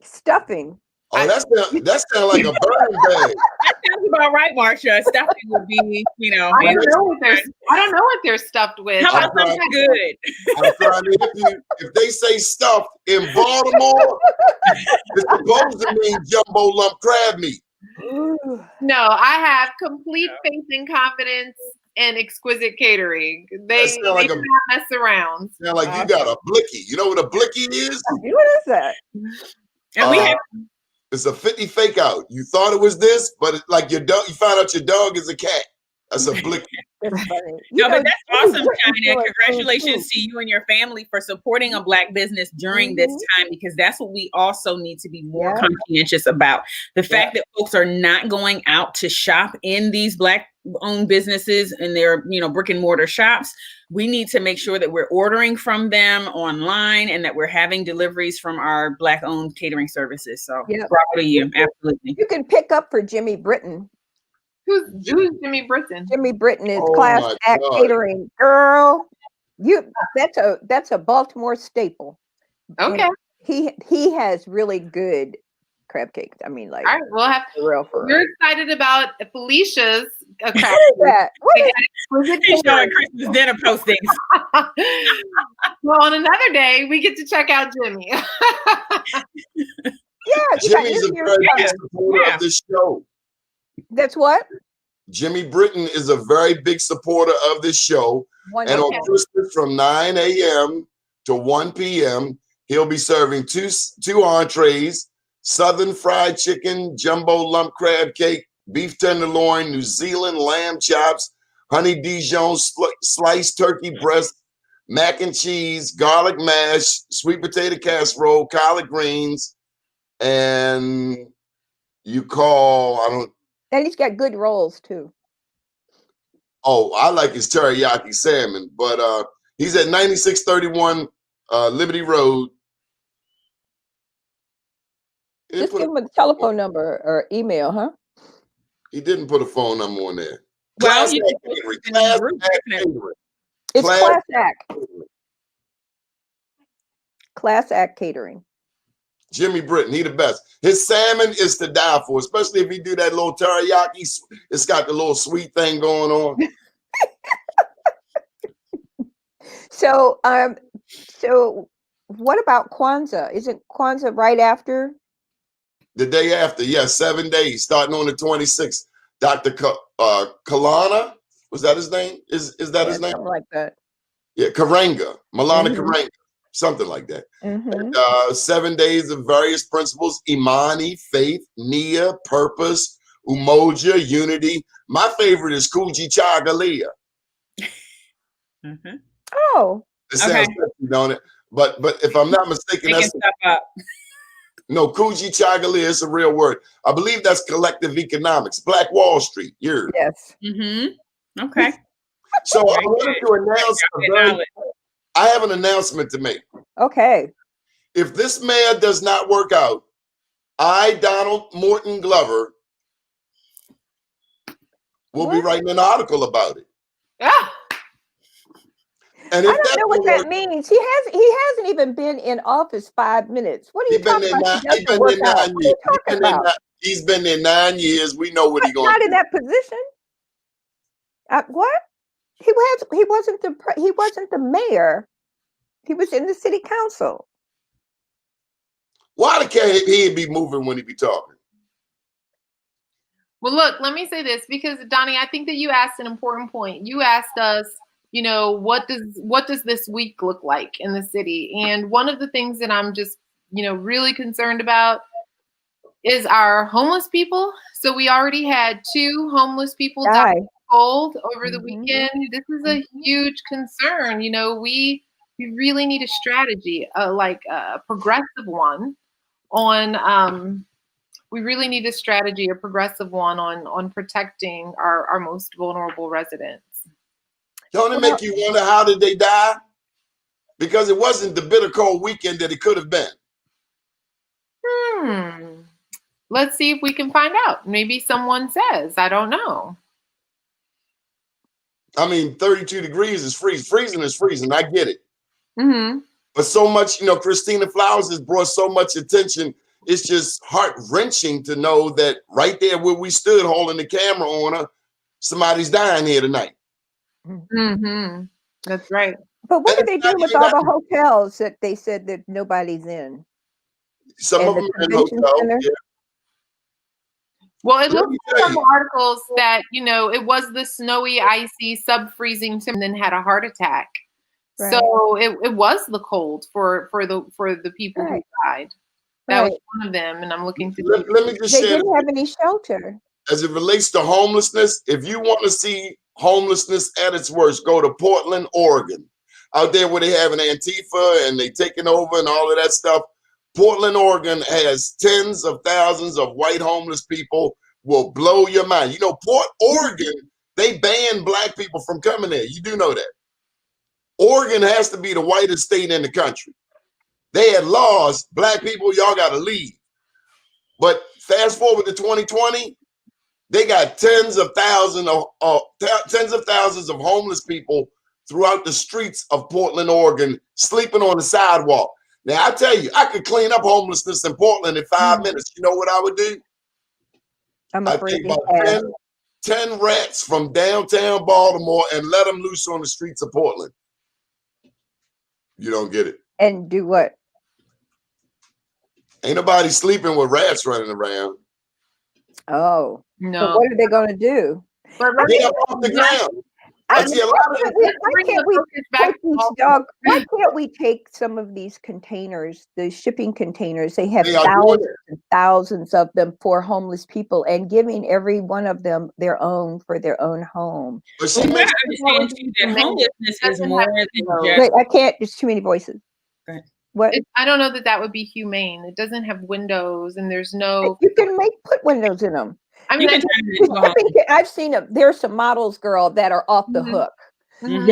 Stuffing. Oh, that sounds like a burn bag. That sounds about right, Marsha. Stuffing would be, I don't know what they're stuffed with. How about something good? I'm trying to hit you. If they say stuffed in Baltimore, it's supposed to mean jumbo lump crab meat. No, I have complete faith and confidence in Exquisite Catering. They do not mess around. Sound like you got a blicky. You know what a blicky is? What is that? And it's a 50 fake out. You thought it was this, but it's like your dog. You found out your dog is a cat. That's a blicky. That's funny. But that's awesome, China. Congratulations to you and your family for supporting a Black business during this time, because that's what we also need to be more conscientious about. The fact that folks are not going out to shop in these Black-owned businesses and their, brick and mortar shops. We need to make sure that we're ordering from them online and that we're having deliveries from our Black-owned catering services. So bravo to you. Absolutely. You can pick up for Jimmy Britton. Who's Jimmy Britton? Jimmy Britton is Class Act Catering. Girl, that's a Baltimore staple. Okay. And he has really good crab cakes. I mean, like, all right, we'll have We're excited about Felicia's crab cake. What is that? She's showing Christmas dinner postings. Well, on another day, we get to check out Jimmy. Jimmy's a very big supporter of this show. That's what? Jimmy Britton is a very big supporter of this show. And on Christmas from 9 a.m. to 1 p.m., he'll be serving two entrees, Southern fried chicken, jumbo lump crab cake, beef tenderloin, New Zealand lamb chops, honey Dijon sliced turkey breast, mac and cheese, garlic mash, sweet potato casserole, collard greens, and and he's got good rolls too. Oh, I like his teriyaki salmon, but he's at 9631 Liberty Road. Just give him a telephone number or email, huh? He didn't put a phone number on there. Well, it's Class Act. Class Act Catering. Jimmy Britton, he the best. His salmon is to die for, especially if he do that little teriyaki. It's got the little sweet thing going on. So what about Kwanzaa? Isn't Kwanzaa right after? The day after, yes, 7 days, starting on the 26th. Dr. Kalana, was that his name? Is that his name? Something like that. Yeah, Karanga, Malana Karanga. Something like that. And, 7 days of various principles: Imani, faith, Nia, purpose, Umoja, unity. My favorite is Kuji Chagalia. Oh, it sounds sexy, don't it? But if I'm not mistaken, that's no Kuji Chagalia. It's a real word. I believe that's collective economics. Black Wall Street. Yes. Okay. So I wanted to announce. I have an announcement to make. Okay. If this mayor does not work out, I, Donald Morton Glover, will be writing an article about it. And if I don't know what that means. He hasn't even been in office 5 minutes. What are you talking about? He's been there 9 years. We know what he's going to do. Not in that position. What? He wasn't the mayor. He was in the city council. Why can't he be moving when he be talking? Well, look, let me say this, because Doni, I think that you asked an important point. You asked us, what does this week look like in the city? And one of the things that I'm just, really concerned about is our homeless people. So we already had 2 homeless people die cold over the weekend. This is a huge concern. We really need a strategy, like a progressive one on, we really need a strategy, a progressive one on protecting our most vulnerable residents. Don't it make you wonder, how did they die? because it wasn't the bitter cold weekend that it could have been. Let's see if we can find out. Maybe someone says, I don't know. I mean, 32 degrees is freezing. Freezing is freezing. I get it. Mm-hmm. But so much, Christina Flowers has brought so much attention. It's just heart-wrenching to know that right there where we stood holding the camera on her, somebody's dying here tonight. Mm-hmm. That's right. But what are they doing with all the hotels that they said that nobody's in? Some of them are in hotels. Yeah. Well, it looks like from the articles that, it was the snowy, icy, sub-freezing and then had a heart attack. Right. So it was the cold for the people who died. That was one of them, and I'm looking to. Let me just share. They didn't have any shelter. As it relates to homelessness, if you want to see homelessness at its worst, go to Portland, Oregon. Out there where they have an Antifa and they taking over and all of that stuff. Portland, Oregon has tens of thousands of white homeless people. Will blow your mind. Oregon, they banned black people from coming there. You do know that. Oregon has to be the whitest state in the country. They had laws, black people, y'all got to leave. But fast forward to 2020, they got tens of thousands of homeless people throughout the streets of Portland, Oregon, sleeping on the sidewalk. Now, I tell you, I could clean up homelessness in Portland in 5 minutes. You know what I would do? I'd take about 10 rats from downtown Baltimore and let them loose on the streets of Portland. You don't get it. And do what? Ain't nobody sleeping with rats running around. Oh. No. So what are they going to do? Get up off the ground. Why can't we take some of these containers, the shipping containers? They have thousands of them for homeless people, and giving every one of them their own home. But I understand too that homelessness is more than just. Wait, I can't. There's too many voices. What? I don't know that would be humane. It doesn't have windows, and there's no. You can put windows in them. I mean, I've seen them. There's some models, girl, that are off the hook. Mm-hmm.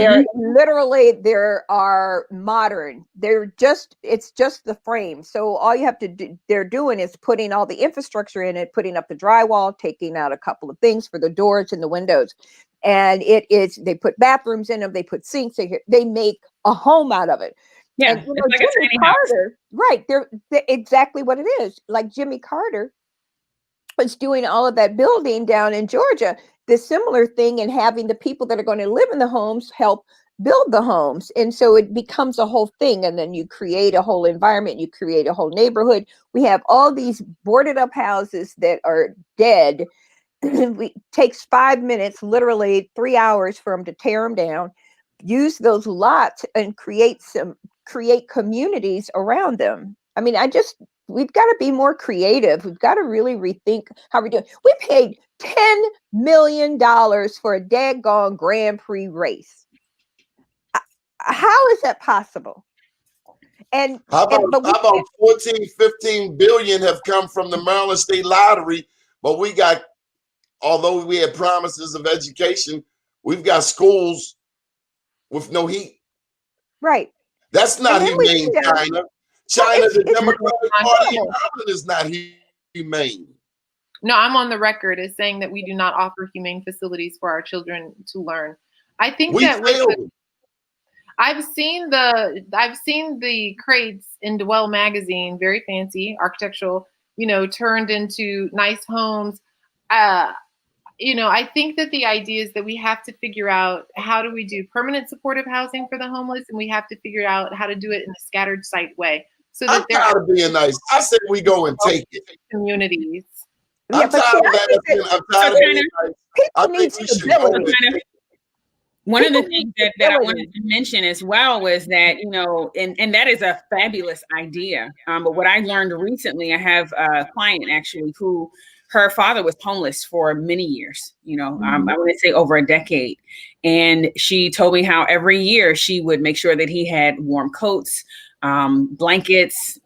There are modern. It's just the frame. So all you have to do, they're doing is putting all the infrastructure in it, putting up the drywall, taking out a couple of things for the doors and the windows. And they put bathrooms in them, they put sinks, they make a home out of it. Yeah, and, like Jimmy Carter, right? They're exactly what it is. Like Jimmy Carter was doing all of that building down in Georgia, the similar thing, and having the people that are going to live in the homes help build the homes. And so it becomes a whole thing. And then you create a whole environment, you create a whole neighborhood. We have all these boarded up houses that are dead. It takes 5 minutes, literally 3 hours for them to tear them down, use those lots and create communities around them. I mean, we've got to be more creative. We've got to really rethink how we're doing. We paid $10 million for a daggone Grand Prix race. How is that possible? And how about 14, 15 billion have come from the Maryland State Lottery, but although we had promises of education, we've got schools with no heat. Right. That's not humane, China. China, the Democratic Party in Maryland is not humane. No, I'm on the record as saying that we do not offer humane facilities for our children to learn. I think I've seen the crates in Dwell magazine, very fancy, architectural, turned into nice homes. I think that the idea is that we have to figure out how do we do permanent supportive housing for the homeless, and we have to figure out how to do it in a scattered site way. So that I'm tired of being nice. I said we go and take it. Communities. I'm tired of that. I'm tired of being nice. I think we should go and take it. One of the things that I wanted to mention as well was that, and that is a fabulous idea. But what I learned recently, I have a client actually who her father was homeless for many years, I want to say over a decade. And she told me how every year she would make sure that he had warm coats, blankets,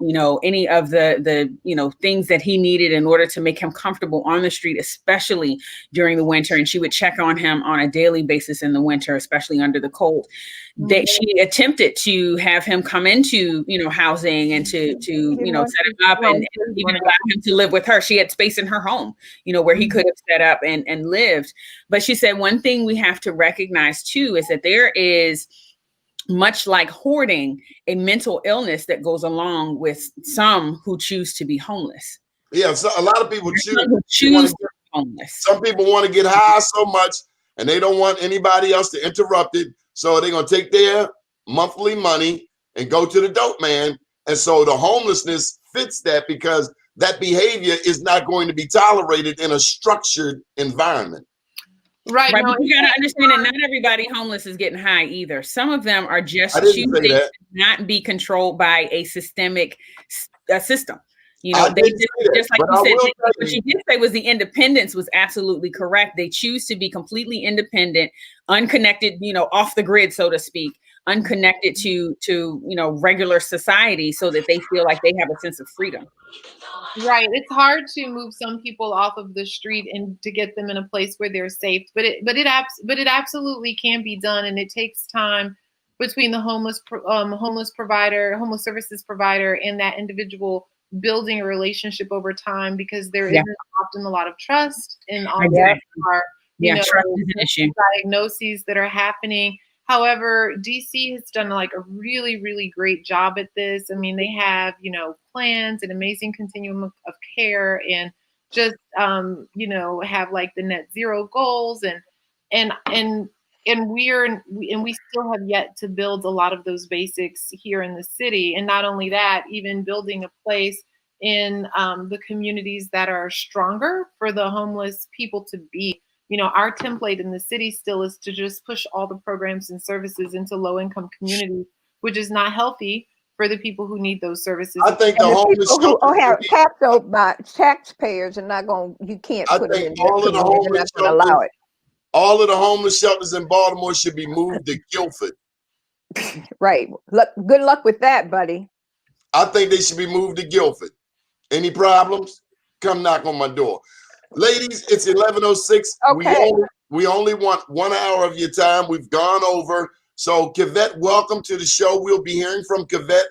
any of the things that he needed in order to make him comfortable on the street, especially during the winter. And she would check on him on a daily basis in the winter, especially under the cold. She attempted to have him come into, housing and to set him up and even allow him to live with her. She had space in her home, where he could have set up and lived. But she said one thing we have to recognize too is that there is, much like hoarding, a mental illness that goes along with some who choose to be homeless. Yeah, so a lot of people choose to be homeless. Some people want to get high so much and they don't want anybody else to interrupt it. So they're going to take their monthly money and go to the dope man. And so the homelessness fits that because that behavior is not going to be tolerated in a structured environment. Right. No, you got to understand that not everybody homeless is getting high either. Some of them are just choosing to not be controlled by a systemic system. They just like you said, what you did say was the independence was absolutely correct. They choose to be completely independent, unconnected, off the grid, so to speak, unconnected to regular society so that they feel like they have a sense of freedom. Right. It's hard to move some people off of the street and to get them in a place where they're safe, but it absolutely can be done. And it takes time between the homeless services provider and that individial building a relationship over time, because there isn't often a lot of trust and often trust is an issue. Diagnoses that are happening. However, DC has done like a really, really great job at this. I mean, they have, plans, an amazing continuum of care, and just, have like the net zero goals and we still have yet to build a lot of those basics here in the city. And not only that, even building a place in the communities that are stronger for the homeless people to be. Our template in the city still is to just push all the programs and services into low-income communities, which is not healthy for the people who need those services. I think the homeless people who have taxed by taxpayers are not going. You can't put it in. All of the homeless shelters, all of the homeless shelters in Baltimore should be moved to Guilford. Right. Good luck with that, buddy. I think they should be moved to Guilford. Any problems? Come knock on my door. Ladies, it's 11:06. Okay. We only want 1 hour of your time. We've gone over. So, Kavette, welcome to the show. We'll be hearing from Kavette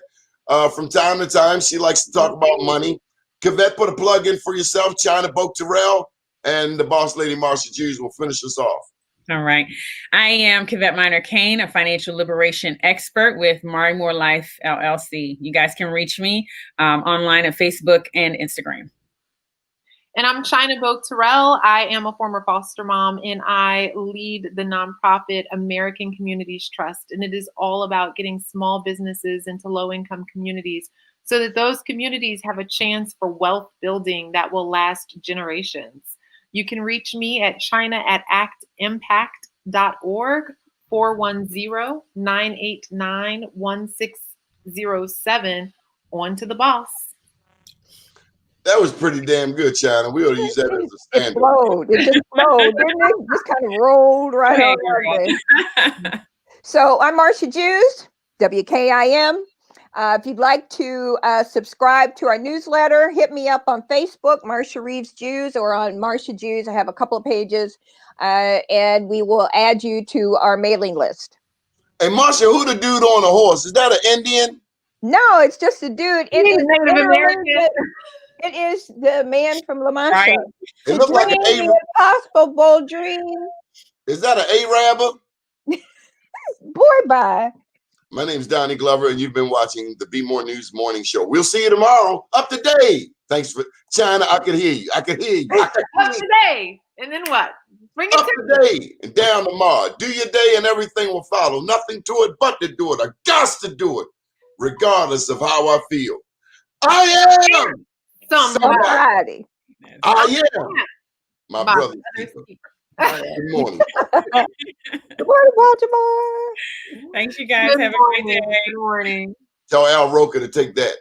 from time to time. She likes to talk about money. Kavette, put a plug in for yourself. China Boke Terrell and the boss lady, Marsha Jews, will finish us off. All right. I am Kavette Minor Kane, a financial liberation expert with BmoreNews Life LLC. You guys can reach me online at Facebook and Instagram. And I'm China Boke Terrell. I am a former foster mom, and I lead the nonprofit American Communities Trust. And it is all about getting small businesses into low-income communities so that those communities have a chance for wealth building that will last generations. You can reach me at china@actimpact.org, 410-989-1607. On to the boss. That was pretty damn good, China. We ought to use that as a standard. It flowed. It just flowed, didn't it? Just kind of rolled right on over. So I'm Marsha Jews, WKIM. If you'd like to subscribe to our newsletter, hit me up on Facebook, Marsha Reeves Jews, or on Marsha Jews. I have a couple of pages, and we will add you to our mailing list. Hey, Marsha, who the dude on the horse? Is that an Indian? No, it's just a dude. Native American. It is the man from La Mancha. Right. It looks like an impossible dream. Is that an Arab? Boy, bye. My name's Donnie Glover, and you've been watching the BmoreNews Morning Show. We'll see you tomorrow. Up to date. Thanks for China. I could hear you. I could hear you. Up to date. And then what? Bring it up to date and down tomorrow. Do your day, and everything will follow. Nothing to it but to do it. I got to do it, regardless of how I feel. I am. Somebody. I am. My brother. Good morning. Good morning, Baltimore. Thanks, you guys. Have a great day. Good morning. Tell Al Roker to take that.